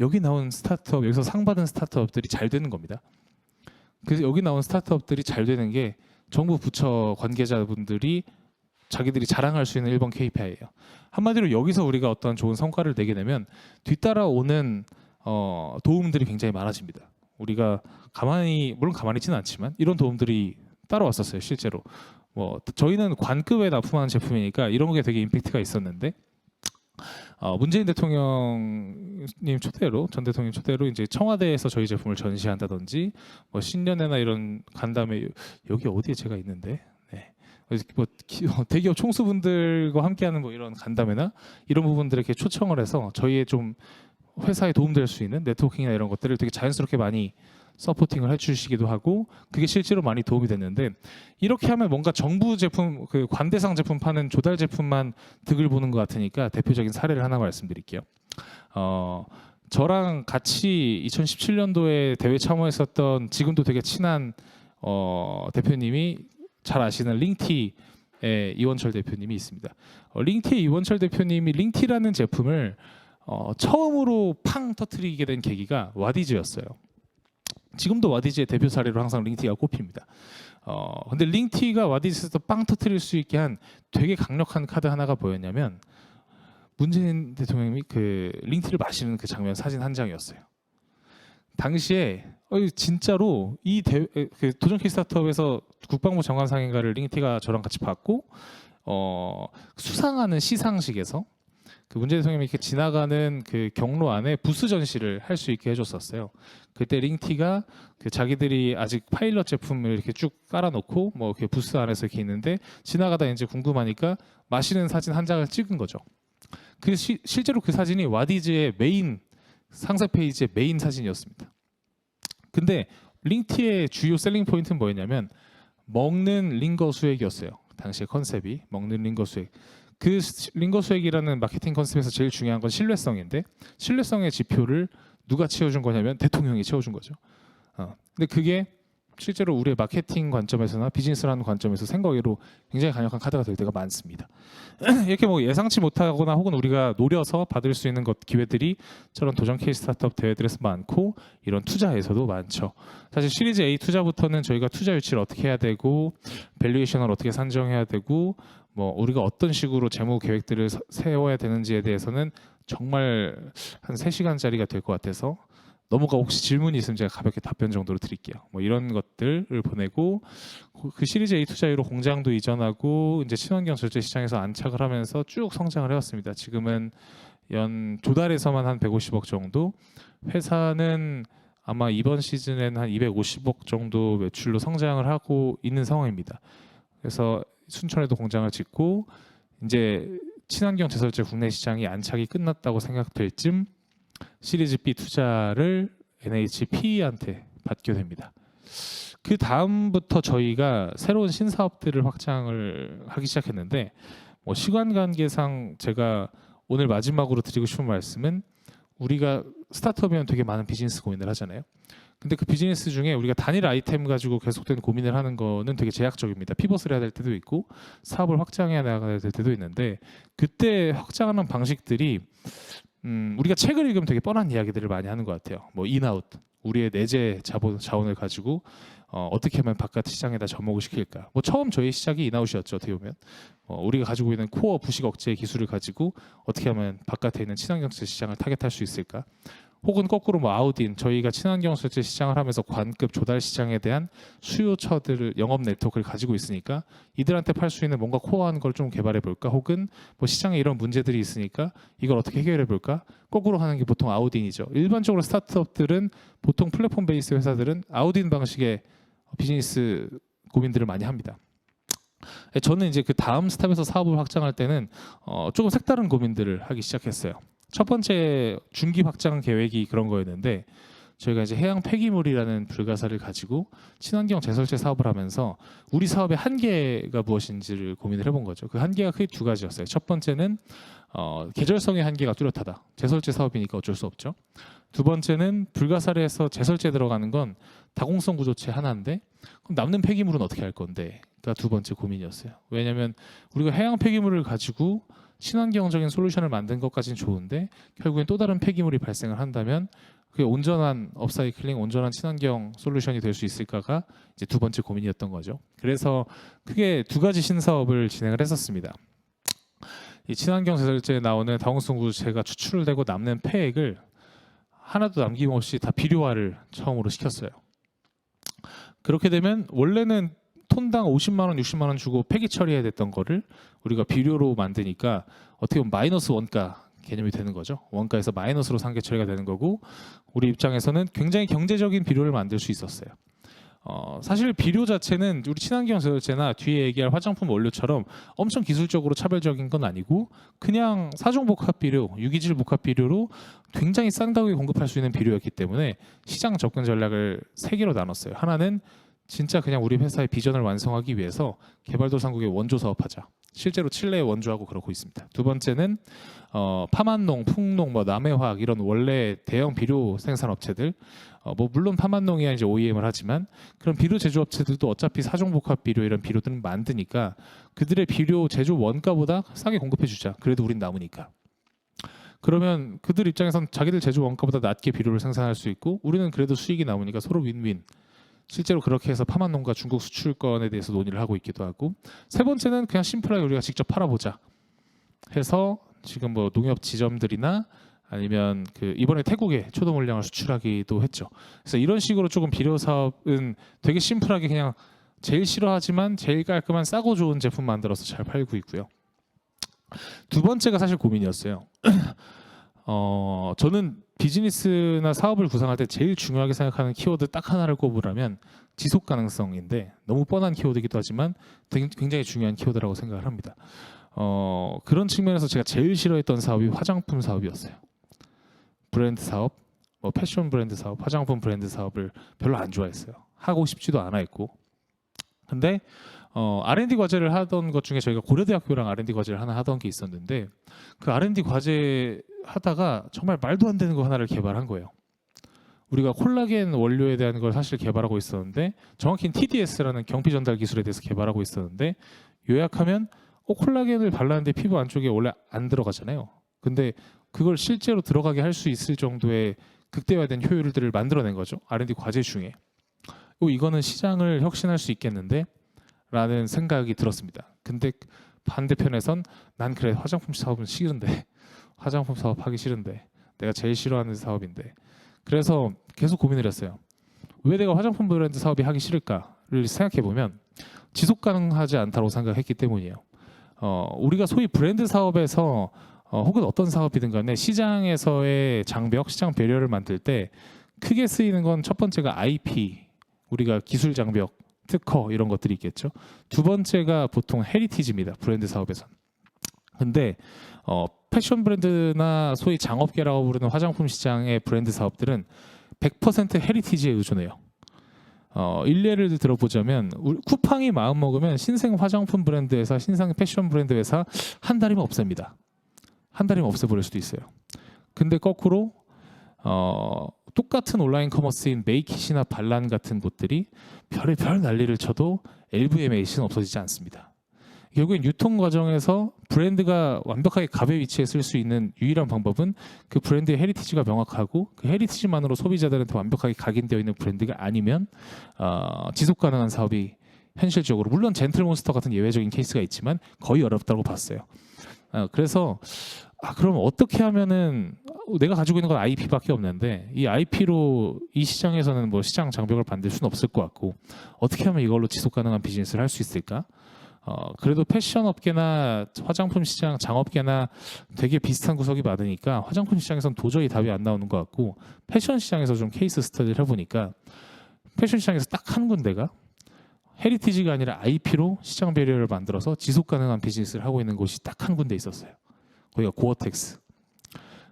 여기 나온 스타트업, 여기서 상 받은 스타트업들이 잘 되는 겁니다. 그래서 여기 나온 스타트업들이 잘 되는 게 정부 부처 관계자분들이 자기들이 자랑할 수 있는 1번 KPI예요. 한마디로 여기서 우리가 어떤 좋은 성과를 내게 되면 뒤따라오는 도움들이 굉장히 많아집니다. 우리가 물론 가만히 있지는 않지만 이런 도움들이 따라왔었어요. 실제로 뭐 저희는 관급에 납품하는 제품이니까 이런 게 되게 임팩트가 있었는데 문재인 대통령님 초대로 전 대통령 초대로 이제 청와대에서 저희 제품을 전시한다든지 뭐 신년회나 이런 간담회 여기 어디에 제가 있는데 뭐 대기업 총수분들과 함께하는 뭐 이런 간담회나 이런 부분들에 이렇게 초청을 해서 저희의 좀 회사에 도움될 수 있는 네트워킹이나 이런 것들을 되게 자연스럽게 많이 서포팅을 해주시기도 하고 그게 실제로 많이 도움이 됐는데 이렇게 하면 뭔가 정부 제품 그 관대상 제품 파는 조달 제품만 득을 보는 것 같으니까 대표적인 사례를 하나 말씀드릴게요. 저랑 같이 2017년도에 대회 참여했었던 지금도 되게 친한 대표님이 잘 아시는 링티의 이원철 대표님이 있습니다. 링티의 이원철 대표님이 링티라는 제품을 처음으로 팡 터트리게 된 계기가 와디즈였어요. 지금도 와디즈의 대표 사례로 항상 링티가 꼽힙니다. 근데 링티가 와디즈에서 빵 터트릴 수 있게 한 되게 강력한 카드 하나가 뭐였냐면 문재인 대통령이 그 링티를 마시는 그 장면 사진 한 장이었어요. 당시에 진짜로 그 도전 키스타트업에서 국방부 장관 상인가를 링티가 저랑 같이 받고 수상하는 시상식에서 그 문재인 대통령이 이렇게 지나가는 그 경로 안에 부스 전시를 할 수 있게 해줬었어요. 그때 링티가 그 자기들이 아직 파일럿 제품을 이렇게 쭉 깔아놓고 뭐 이렇게 부스 안에서 이렇게 있는데 지나가다 이제 궁금하니까 마시는 사진 한 장을 찍은 거죠. 실제로 그 사진이 와디즈의 메인 상세 페이지의 메인 사진이었습니다. 근데 링티의 주요 셀링 포인트는 뭐였냐면 먹는 링거 수액이었어요. 당시의 컨셉이 먹는 링거 수액. 그 링거 수액이라는 마케팅 컨셉에서 제일 중요한 건 신뢰성인데 신뢰성의 지표를 누가 채워준 거냐면 대통령이 채워준 거죠. 근데 그게 실제로 우리의 마케팅 관점에서나 비즈니스라는 관점에서 생각외로 굉장히 강력한 카드가 될 때가 많습니다. 이렇게 뭐 예상치 못하거나 혹은 우리가 노려서 받을 수 있는 기회들이 저런 도전 케이스 스타트업 대회들에서 많고 이런 투자에서도 많죠. 사실 시리즈 A 투자부터는 저희가 투자 유치를 어떻게 해야 되고 밸류에이션을 어떻게 산정해야 되고 뭐 우리가 어떤 식으로 재무 계획들을 세워야 되는지에 대해서는 정말 한 3시간짜리가 될 것 같아서 넘어가 혹시 질문이 있으면 제가 가볍게 답변 정도로 드릴게요. 뭐 이런 것들을 보내고 그 시리즈 A 투자유로 공장도 이전하고 이제 친환경 절제 시장에서 안착을 하면서 쭉 성장을 해왔습니다. 지금은 연 조달에서만 한 150억 정도, 회사는 아마 이번 시즌에는 한 250억 정도 매출로 성장을 하고 있는 상황입니다. 그래서 순천에도 공장을 짓고 이제 친환경 제설제 국내 시장이 안착이 끝났다고 생각될 쯤 시리즈 B 투자를 NHP한테 받게 됩니다. 그 다음부터 저희가 새로운 신사업들을 확장을 하기 시작했는데 뭐 시간 관계상 제가 오늘 마지막으로 드리고 싶은 말씀은 우리가 스타트업이면 되게 많은 비즈니스 고민을 하잖아요. 근데 그 비즈니스 중에 우리가 단일 아이템 가지고 계속된 고민을 하는 거는 되게 제약적입니다. 피벗을 해야 될 때도 있고 사업을 확장해야 나가야 될 때도 있는데 그때 확장하는 방식들이 우리가 책을 읽으면 되게 뻔한 이야기들을 많이 하는 것 같아요. 뭐 인아웃, 우리의 내재 자원을 가지고 어떻게 하면 바깥 시장에다 접목을 시킬까. 뭐 처음 저희 시작이 인아웃이었죠. 어떻게 보면 우리가 가지고 있는 코어 부식 억제 기술을 가지고 어떻게 하면 바깥에 있는 친환경 절제 시장을 타겟할 수 있을까. 혹은 거꾸로 뭐 아웃인, 저희가 친환경 절제 시장을 하면서 관급 조달 시장에 대한 수요처들을 영업 네트워크를 가지고 있으니까 이들한테 팔 수 있는 뭔가 코어한 걸 좀 개발해 볼까. 혹은 뭐 시장에 이런 문제들이 있으니까 이걸 어떻게 해결해 볼까. 거꾸로 하는 게 보통 아웃인이죠. 일반적으로 스타트업들은 보통 플랫폼 베이스 회사들은 아웃인 방식의 비즈니스 고민들을 많이 합니다. 저는 이제 그 다음 스텝에서 사업을 확장할 때는 조금 색다른 고민들을 하기 시작했어요. 첫 번째 중기 확장 계획이 그런 거였는데 저희가 이제 해양 폐기물이라는 불가사를 가지고 친환경 제설제 사업을 하면서 우리 사업의 한계가 무엇인지를 고민을 해본 거죠. 그 한계가 크게 두 가지였어요. 첫 번째는 계절성의 한계가 뚜렷하다. 제설제 사업이니까 어쩔 수 없죠. 두 번째는 불가사리에서 제설제 들어가는 건 다공성 구조체 하나인데 그럼 남는 폐기물은 어떻게 할 건데? 가 두 번째 고민이었어요. 왜냐하면 우리가 해양 폐기물을 가지고 친환경적인 솔루션을 만든 것까지는 좋은데 결국엔 또 다른 폐기물이 발생을 한다면 그게 온전한 업사이클링, 온전한 친환경 솔루션이 될 수 있을까가 이제 두 번째 고민이었던 거죠. 그래서 크게 두 가지 신사업을 진행을 했었습니다. 이 친환경 제설제에 나오는 다용성 구조체가 추출되고 남는 폐액을 하나도 남김없이 다 비료화를 처음으로 시켰어요. 그렇게 되면 원래는 톤당 50만 원, 60만 원 주고 폐기 처리해야 됐던 거를 우리가 비료로 만드니까 어떻게 보면 마이너스 원가 개념이 되는 거죠. 원가에서 마이너스로 상계 처리가 되는 거고 우리 입장에서는 굉장히 경제적인 비료를 만들 수 있었어요. 사실 비료 자체는 우리 친환경 제설제나 뒤에 얘기할 화장품 원료처럼 엄청 기술적으로 차별적인 건 아니고 그냥 사종 복합 비료, 유기질 복합 비료로 굉장히 싼 가격에 공급할 수 있는 비료였기 때문에 시장 접근 전략을 세 개로 나눴어요. 하나는 진짜 그냥 우리 회사의 비전을 완성하기 위해서 개발도상국의 원조 사업하자. 실제로 칠레에 원조하고 그러고 있습니다. 두 번째는 파만농, 풍농, 남해화학 이런 원래 대형 비료 생산 업체들, 물론 파만농이야 이제 OEM을 하지만 그런 비료 제조업체들도 어차피 사종복합 비료 이런 비료들은 만드니까 그들의 비료 제조 원가보다 싸게 공급해주자. 그래도 우린 남으니까. 그러면 그들 입장에선 자기들 제조 원가보다 낮게 비료를 생산할 수 있고 우리는 그래도 수익이 남으니까 서로 윈윈. 실제로 그렇게 해서 파만농가 중국 수출권에 대해서 논의를 하고 있기도 하고 세 번째는 그냥 심플하게 우리가 직접 팔아보자 해서 지금 농협 지점들이나 아니면 이번에 태국에 초도 물량을 수출하기도 했죠. 그래서 이런 식으로 조금 비료 사업은 되게 심플하게 그냥 제일 싫어하지만 제일 깔끔한 싸고 좋은 제품 만들어서 잘 팔고 있고요. 두 번째가 사실 고민이었어요. 저는 비즈니스나 사업을 구상할 때 제일 중요하게 생각하는 키워드 딱 하나를 꼽으라면 지속 가능성인데 너무 뻔한 키워드이기도 하지만 굉장히 중요한 키워드라고 생각을 합니다. 그런 측면에서 제가 제일 싫어했던 사업이 화장품 사업이었어요. 브랜드 사업, 패션 브랜드 사업, 화장품 브랜드 사업을 별로 안 좋아했어요. 하고 싶지도 않아 했고. 근데 R&D 과제를 하던 것 중에 저희가 고려대학교랑 R&D 과제를 하나 하던 게 있었는데 그 R&D 과제 하다가 정말 말도 안 되는 거 하나를 개발한 거예요. 우리가 콜라겐 원료에 대한 걸 사실 개발하고 있었는데 정확히는 TDS라는 경피 전달 기술에 대해서 개발하고 있었는데 요약하면 콜라겐을 발랐는데 피부 안쪽에 원래 안 들어가잖아요. 근데 그걸 실제로 들어가게 할 수 있을 정도의 극대화된 효율들을 만들어낸 거죠. R&D 과제 중에. 이거는 시장을 혁신할 수 있겠는데? 라는 생각이 들었습니다. 근데 반대편에선 난 그래 화장품 사업은 싫은데 화장품 사업 하기 싫은데 내가 제일 싫어하는 사업인데 그래서 계속 고민을 했어요. 왜 내가 화장품 브랜드 사업이 하기 싫을까를 생각해 보면 지속 가능하지 않다고 생각했기 때문이에요. 우리가 소위 브랜드 사업에서 혹은 어떤 사업이든 간에 시장에서의 장벽, 시장 배려를 만들 때 크게 쓰이는 건 첫 번째가 IP, 우리가 기술 장벽, 특허 이런 것들이 있겠죠. 두 번째가 보통 헤리티지입니다. 브랜드 사업에선. 근데 패션 브랜드나 소위 장업계라고 부르는 화장품 시장의 브랜드 사업들은 100% 헤리티지에 의존해요. 일례를 들어보자면 쿠팡이 마음 먹으면 신생 화장품 브랜드 회사, 신생 패션 브랜드 회사 한 달이면 없앱니다. 한 달이면 없애버릴 수도 있어요. 근데 거꾸로 똑같은 온라인 커머스인 메이킷이나 반란 같은 곳들이 별의별 난리를 쳐도 LVMH는 없어지지 않습니다. 결국엔 유통 과정에서 브랜드가 완벽하게 갑의 위치에 쓸 수 있는 유일한 방법은 그 브랜드의 헤리티지가 명확하고 그 헤리티지만으로 소비자들한테 완벽하게 각인되어 있는 브랜드가 아니면 지속 가능한 사업이 현실적으로 물론 젠틀몬스터 같은 예외적인 케이스가 있지만 거의 어렵다고 봤어요. 그래서 그럼 어떻게 하면은 내가 가지고 있는 건 IP밖에 없는데 이 IP로 이 시장에서는 시장 장벽을 만들 수는 없을 것 같고 어떻게 하면 이걸로 지속 가능한 비즈니스를 할 수 있을까? 그래도 패션 업계나 화장품 시장, 장업계나 되게 비슷한 구석이 많으니까 화장품 시장에서는 도저히 답이 안 나오는 것 같고 패션 시장에서 좀 케이스 스터디를 해보니까 패션 시장에서 딱 한 군데가 헤리티지가 아니라 IP로 시장 배려를 만들어서 지속 가능한 비즈니스를 하고 있는 곳이 딱 한 군데 있었어요. 거기가 고어텍스.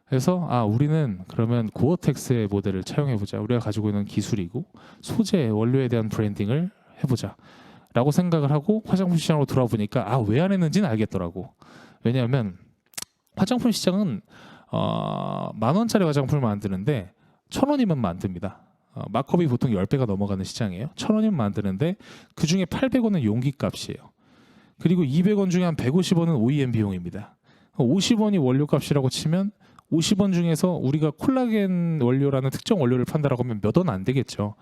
그래서 우리는 그러면 고어텍스의 모델을 차용해보자. 우리가 가지고 있는 기술이고 소재, 원료에 대한 브랜딩을 해보자. 라고 생각을 하고 화장품 시장으로 돌아와 보니까 왜 안 했는지는 알겠더라고. 왜냐하면 화장품 시장은 10,000원짜리 화장품을 만드는데 1,000원이면 만듭니다. 마크업이 보통 10배가 넘어가는 시장이에요. 1,000원이면 만드는데 그중에 800원은 용기값이에요. 그리고 200원 중에 한 150원은 OEM 비용입니다. 50원이 원료값이라고 치면 50원 중에서 우리가 콜라겐 원료라는 특정 원료를 판다라고 하면 몇 원 안 되겠죠.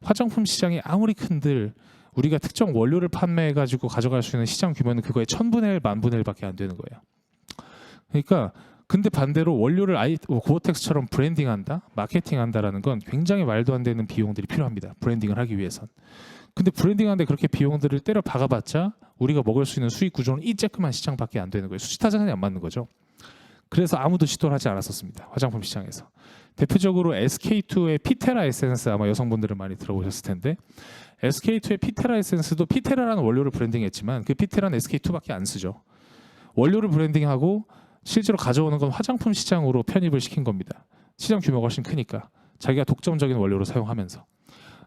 화장품 시장이 아무리 큰들 우리가 특정 원료를 판매해가지고 가져갈 수 있는 시장 규모는 그거의 1000분의 1, 10,000분의 1밖에 안 되는 거예요. 그러니까 근데 반대로 원료를 고어텍스처럼 브랜딩한다, 마케팅한다라는 건 굉장히 말도 안 되는 비용들이 필요합니다. 브랜딩을 하기 위해선. 근데 브랜딩하는데 그렇게 비용들을 때려 박아봤자 우리가 먹을 수 있는 수익 구조는 이 쬐끄만 시장밖에 안 되는 거예요. 수치타산이 안 맞는 거죠. 그래서 아무도 시도를 하지 않았었습니다. 화장품 시장에서. 대표적으로 SK2의 피테라 에센스 아마 여성분들은 많이 들어보셨을 텐데 SK2의 피테라 에센스도 피테라라는 원료를 브랜딩했지만 그 피테라는 SK2밖에 안 쓰죠. 원료를 브랜딩하고 실제로 가져오는 건 화장품 시장으로 편입을 시킨 겁니다. 시장 규모가 훨씬 크니까 자기가 독점적인 원료로 사용하면서.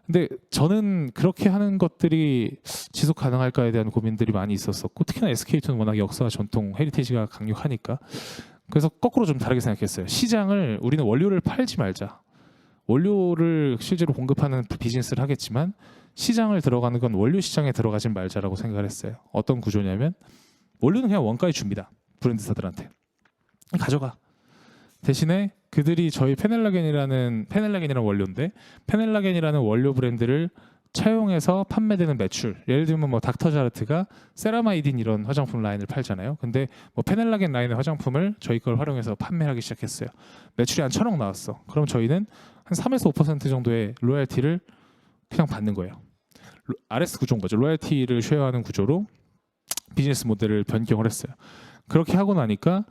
근데 저는 그렇게 하는 것들이 지속 가능할까에 대한 고민들이 많이 있었었고 특히나 SK2는 워낙 역사와 전통, 헤리티지가 강력하니까 그래서 거꾸로 좀 다르게 생각했어요. 시장을 우리는 원료를 팔지 말자. 원료를 실제로 공급하는 비즈니스를 하겠지만 시장을 들어가는 건 원료 시장에 들어가진 말자라고 생각을 했어요. 어떤 구조냐면 원료는 그냥 원가에 줍니다. 브랜드사들한테. 가져가. 대신에 그들이 저희 페넬라겐이라는 원료인데 페넬라겐이라는 원료 브랜드를 차용해서 판매되는 매출, 예를 들면 뭐 닥터자르트가 세라마이딘 이런 화장품 라인을 팔잖아요. 근데 뭐 페넬라겐 라인의 화장품을 저희 걸 활용해서 판매하기 시작했어요. 매출이 한 1,000억 나왔어. 그럼 저희는 한 3에서 5% 정도의 로열티를 그냥 받는 거예요. RS 구조인 거죠. 로열티를 쉐어하는 구조로 비즈니스 모델을 변경을 했어요. 그렇게 하고 나니까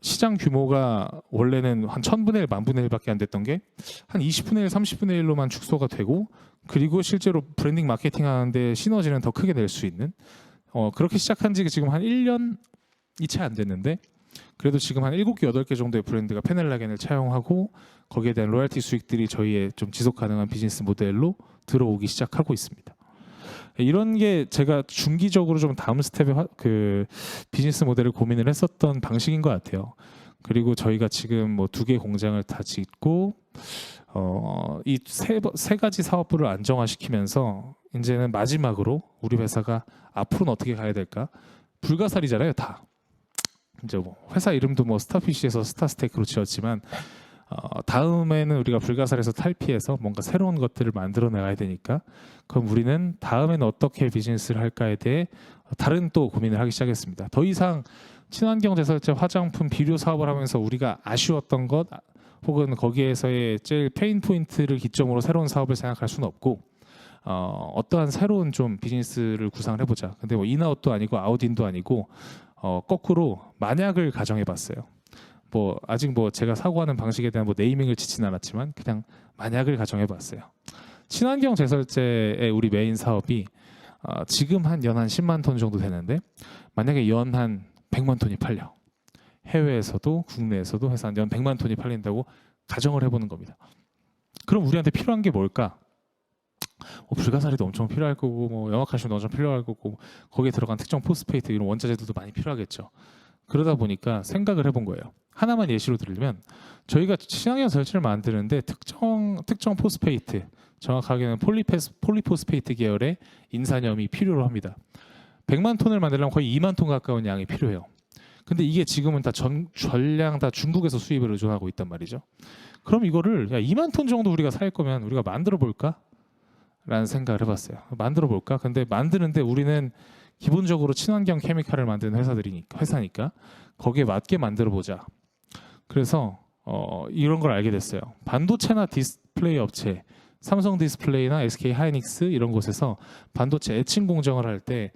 시장 규모가 원래는 한 1000분의 1, 10,000분의 1밖에 안 됐던 게 한 20분의 1, 30분의 1로만 축소가 되고 그리고 실제로 브랜딩 마케팅 하는데 시너지는 더 크게 낼 수 있는 그렇게 시작한 지 지금 한 1년이 채 안 됐는데 그래도 지금 한 7개, 8개 정도의 브랜드가 페넬라겐을 차용하고 거기에 대한 로열티 수익들이 저희의 좀 지속 가능한 비즈니스 모델로 들어오기 시작하고 있습니다. 이런 게 제가 중기적으로 좀 다음 스텝의 그 비즈니스 모델을 고민을 했었던 방식인 것 같아요. 그리고 저희가 지금 뭐 2개 공장을 다 짓고 이 세 가지 사업부를 안정화시키면서 이제는 마지막으로 우리 회사가 앞으로는 어떻게 가야 될까? 불가사리잖아요, 다. 이제 뭐 회사 이름도 뭐 스타피쉬에서 스타스테이크로 지었지만 다음에는 우리가 불가사리에서 탈피해서 뭔가 새로운 것들을 만들어 나가야 되니까 그럼 우리는 다음에는 어떻게 비즈니스를 할까에 대해 다른 또 고민을 하기 시작했습니다. 더 이상 친환경 제설제 화장품 비료 사업을 하면서 우리가 아쉬웠던 것 혹은 거기에서의 제일 페인 포인트를 기점으로 새로운 사업을 생각할 수는 없고 어떠한 새로운 좀 비즈니스를 구상을 해보자. 근데 뭐 인아웃도 아니고 아웃인도 아니고 거꾸로 만약을 가정해봤어요. 뭐 아직 뭐 제가 사고하는 방식에 대한 뭐 네이밍을 짓진 않았지만 그냥 만약을 가정해봤어요. 친환경 제설제의 우리 메인 사업이 지금 한 연 한 10만 톤 정도 되는데 만약에 연 한 100만 톤이 팔려. 해외에서도 국내에서도 해서 한 연 100만 톤이 팔린다고 가정을 해보는 겁니다. 그럼 우리한테 필요한 게 뭘까? 불가사리도 엄청 필요할 거고 뭐 염화칼슘도 엄청 필요할 거고 거기에 들어간 특정 포스페이트 이런 원자재들도 많이 필요하겠죠. 그러다 보니까 생각을 해본 거예요. 하나만 예시로 들면 저희가 친환경 제설제를 만드는데 특정 포스페이트 정확하게는 폴리포스페이트 계열의 인산염이 필요로 합니다. 100만 톤을 만들려면 거의 2만 톤 가까운 양이 필요해요. 근데 이게 지금은 다 전량 다 중국에서 수입을 의존하고 있단 말이죠. 그럼 이거를 2만 톤 정도 우리가 살 거면 우리가 만들어 볼까? 라는 생각을 해봤어요. 만들어 볼까? 근데 만드는데 우리는 기본적으로 친환경 케미칼을 만드는 회사니까 거기에 맞게 만들어 보자. 그래서 이런 걸 알게 됐어요. 반도체나 디스플레이 업체, 삼성 디스플레이나 SK 하이닉스 이런 곳에서 반도체 애칭 공정을 할 때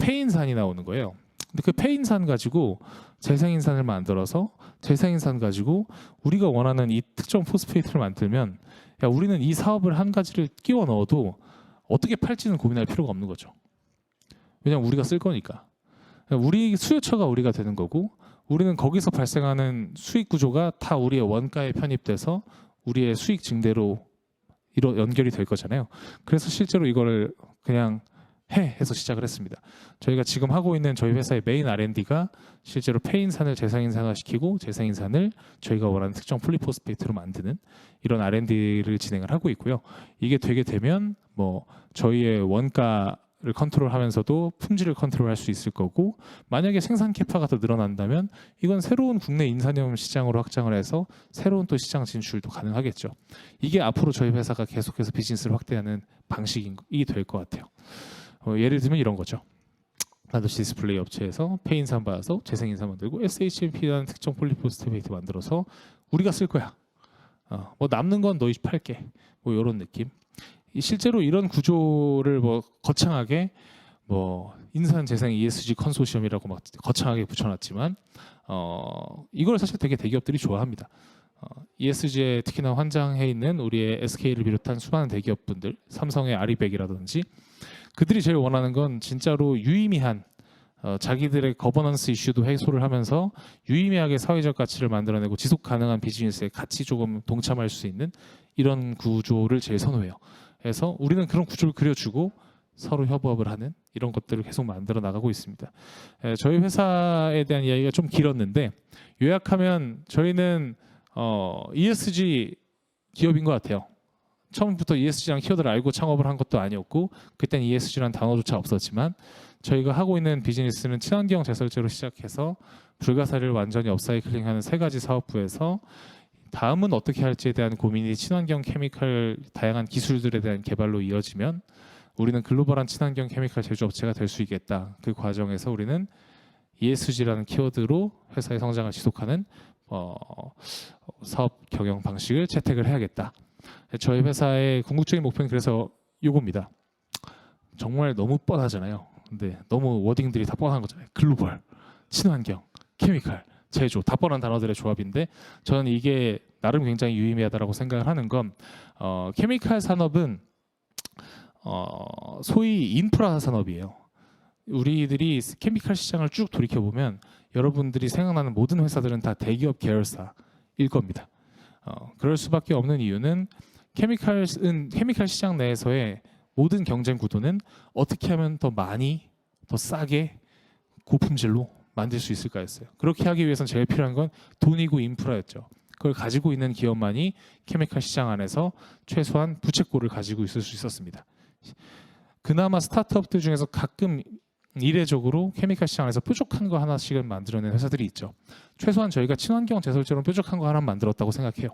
폐인산이 나오는 거예요. 근데 그 폐인산 가지고 재생인산을 만들어서 재생인산 가지고 우리가 원하는 이 특정 포스페이트를 만들면 우리는 이 사업을 한 가지를 끼워 넣어도 어떻게 팔지는 고민할 필요가 없는 거죠. 왜냐하면 우리가 쓸 거니까. 우리 수요처가 우리가 되는 거고 우리는 거기서 발생하는 수익 구조가 다 우리의 원가에 편입돼서 우리의 수익 증대로 연결이 될 거잖아요. 그래서 실제로 이거를 그냥 해서 시작을 했습니다. 저희가 지금 하고 있는 저희 회사의 메인 R&D가 실제로 폐인산을 재생인산화시키고 재생인산을 저희가 원하는 특정 폴리포스페이트로 만드는 이런 R&D를 진행을 하고 있고요. 이게 되게 되면 뭐 저희의 원가 컨트롤하면서도 품질을 컨트롤할 수 있을 거고, 만약에 생산 캐파가 더 늘어난다면 이건 새로운 국내 인산염 시장으로 확장을 해서 새로운 또 시장 진출도 가능하겠죠. 이게 앞으로 저희 회사가 계속해서 비즈니스를 확대하는 방식이 될 것 같아요. 예를 들면 이런 거죠. 반도체 디스플레이 업체에서 폐인산 받아서 재생인산 만들고 SHMP라는 특정 폴리포스페이트 만들어서 우리가 쓸 거야. 뭐 남는 건 너희 팔게. 뭐 이런 느낌. 실제로 이런 구조를 뭐 거창하게 뭐 인산 재생 ESG 컨소시엄이라고 막 거창하게 붙여놨지만 이걸 사실 되게 대기업들이 좋아합니다. ESG에 특히나 환장해 있는 우리의 SK를 비롯한 수많은 대기업분들, 삼성의 아리백이라든지 그들이 제일 원하는 건 진짜로 유의미한 자기들의 거버넌스 이슈도 해소를 하면서 유의미하게 사회적 가치를 만들어내고 지속 가능한 비즈니스에 같이 조금 동참할 수 있는 이런 구조를 제일 선호해요. 그래서 우리는 그런 구조를 그려주고 서로 협업을 하는 이런 것들을 계속 만들어 나가고 있습니다. 저희 회사에 대한 이야기가 좀 길었는데 요약하면 저희는 ESG 기업인 것 같아요. 처음부터 ESG라는 키워드를 알고 창업을 한 것도 아니었고 그땐 ESG라는 단어조차 없었지만 저희가 하고 있는 비즈니스는 친환경 제설제로 시작해서 불가사리를 완전히 업사이클링하는 3가지 사업부에서 다음은 어떻게 할지에 대한 고민이 친환경 케미칼 다양한 기술들에 대한 개발로 이어지면 우리는 글로벌한 친환경 케미칼 제조업체가 될 수 있겠다. 그 과정에서 우리는 ESG라는 키워드로 회사의 성장을 지속하는 사업 경영 방식을 채택을 해야겠다. 저희 회사의 궁극적인 목표는 그래서 이겁니다. 정말 너무 뻔하잖아요. 근데 너무 워딩들이 다 뻔한 거잖아요. 글로벌, 친환경, 케미칼, 제조 다 뻔한 단어들의 조합인데 저는 이게 나름 굉장히 유의미하다고 생각을 하는 건 케미칼 산업은 소위 인프라 산업이에요. 우리들이 케미칼 시장을 쭉 돌이켜 보면 여러분들이 생각나는 모든 회사들은 다 대기업 계열사일 겁니다. 그럴 수밖에 없는 이유는 케미칼 시장 내에서의 모든 경쟁 구도는 어떻게 하면 더 많이, 더 싸게, 고품질로 만들 수 있을까였어요. 그렇게 하기 위해서는 제일 필요한 건 돈이고 인프라였죠. 그걸 가지고 있는 기업만이 케미칼 시장 안에서 최소한 부채꼴을 가지고 있을 수 있었습니다. 그나마 스타트업들 중에서 가끔 이례적으로 케미칼 시장 안에서 뾰족한 거 하나씩은 만들어낸 회사들이 있죠. 최소한 저희가 친환경 제설제로 뾰족한 거 하나 만들었다고 생각해요.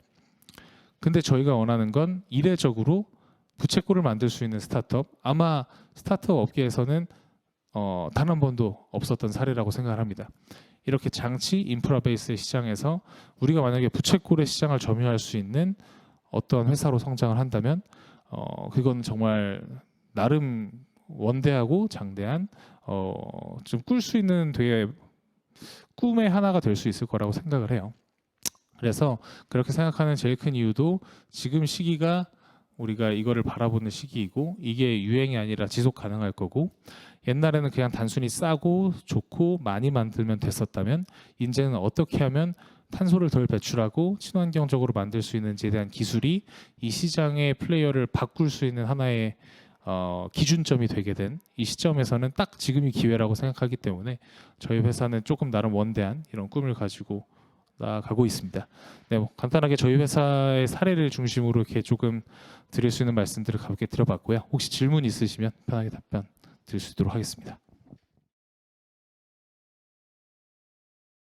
근데 저희가 원하는 건 이례적으로 부채꼴을 만들 수 있는 스타트업, 아마 스타트업 업계에서는 단 한 번도 없었던 사례라고 생각을 합니다. 이렇게 장치 인프라 베이스의 시장에서 우리가 만약에 부채꼴의 시장을 점유할 수 있는 어떤 회사로 성장을 한다면 그건 정말 나름 원대하고 장대한 좀 꿀 수 있는 되게 꿈의 하나가 될 수 있을 거라고 생각을 해요. 그래서 그렇게 생각하는 제일 큰 이유도 지금 시기가 우리가 이거를 바라보는 시기이고 이게 유행이 아니라 지속 가능할 거고 옛날에는 그냥 단순히 싸고 좋고 많이 만들면 됐었다면 이제는 어떻게 하면 탄소를 덜 배출하고 친환경적으로 만들 수 있는지에 대한 기술이 이 시장의 플레이어를 바꿀 수 있는 하나의 기준점이 되게 된 이 시점에서는 딱 지금이 기회라고 생각하기 때문에 저희 회사는 조금 나름 원대한 이런 꿈을 가지고 나아가고 있습니다. 네, 뭐 간단하게 저희 회사의 사례를 중심으로 이렇게 조금 드릴 수 있는 말씀들을 가볍게 드려봤고요. 혹시 질문 있으시면 편하게 답변 드릴 수 있도록 하겠습니다.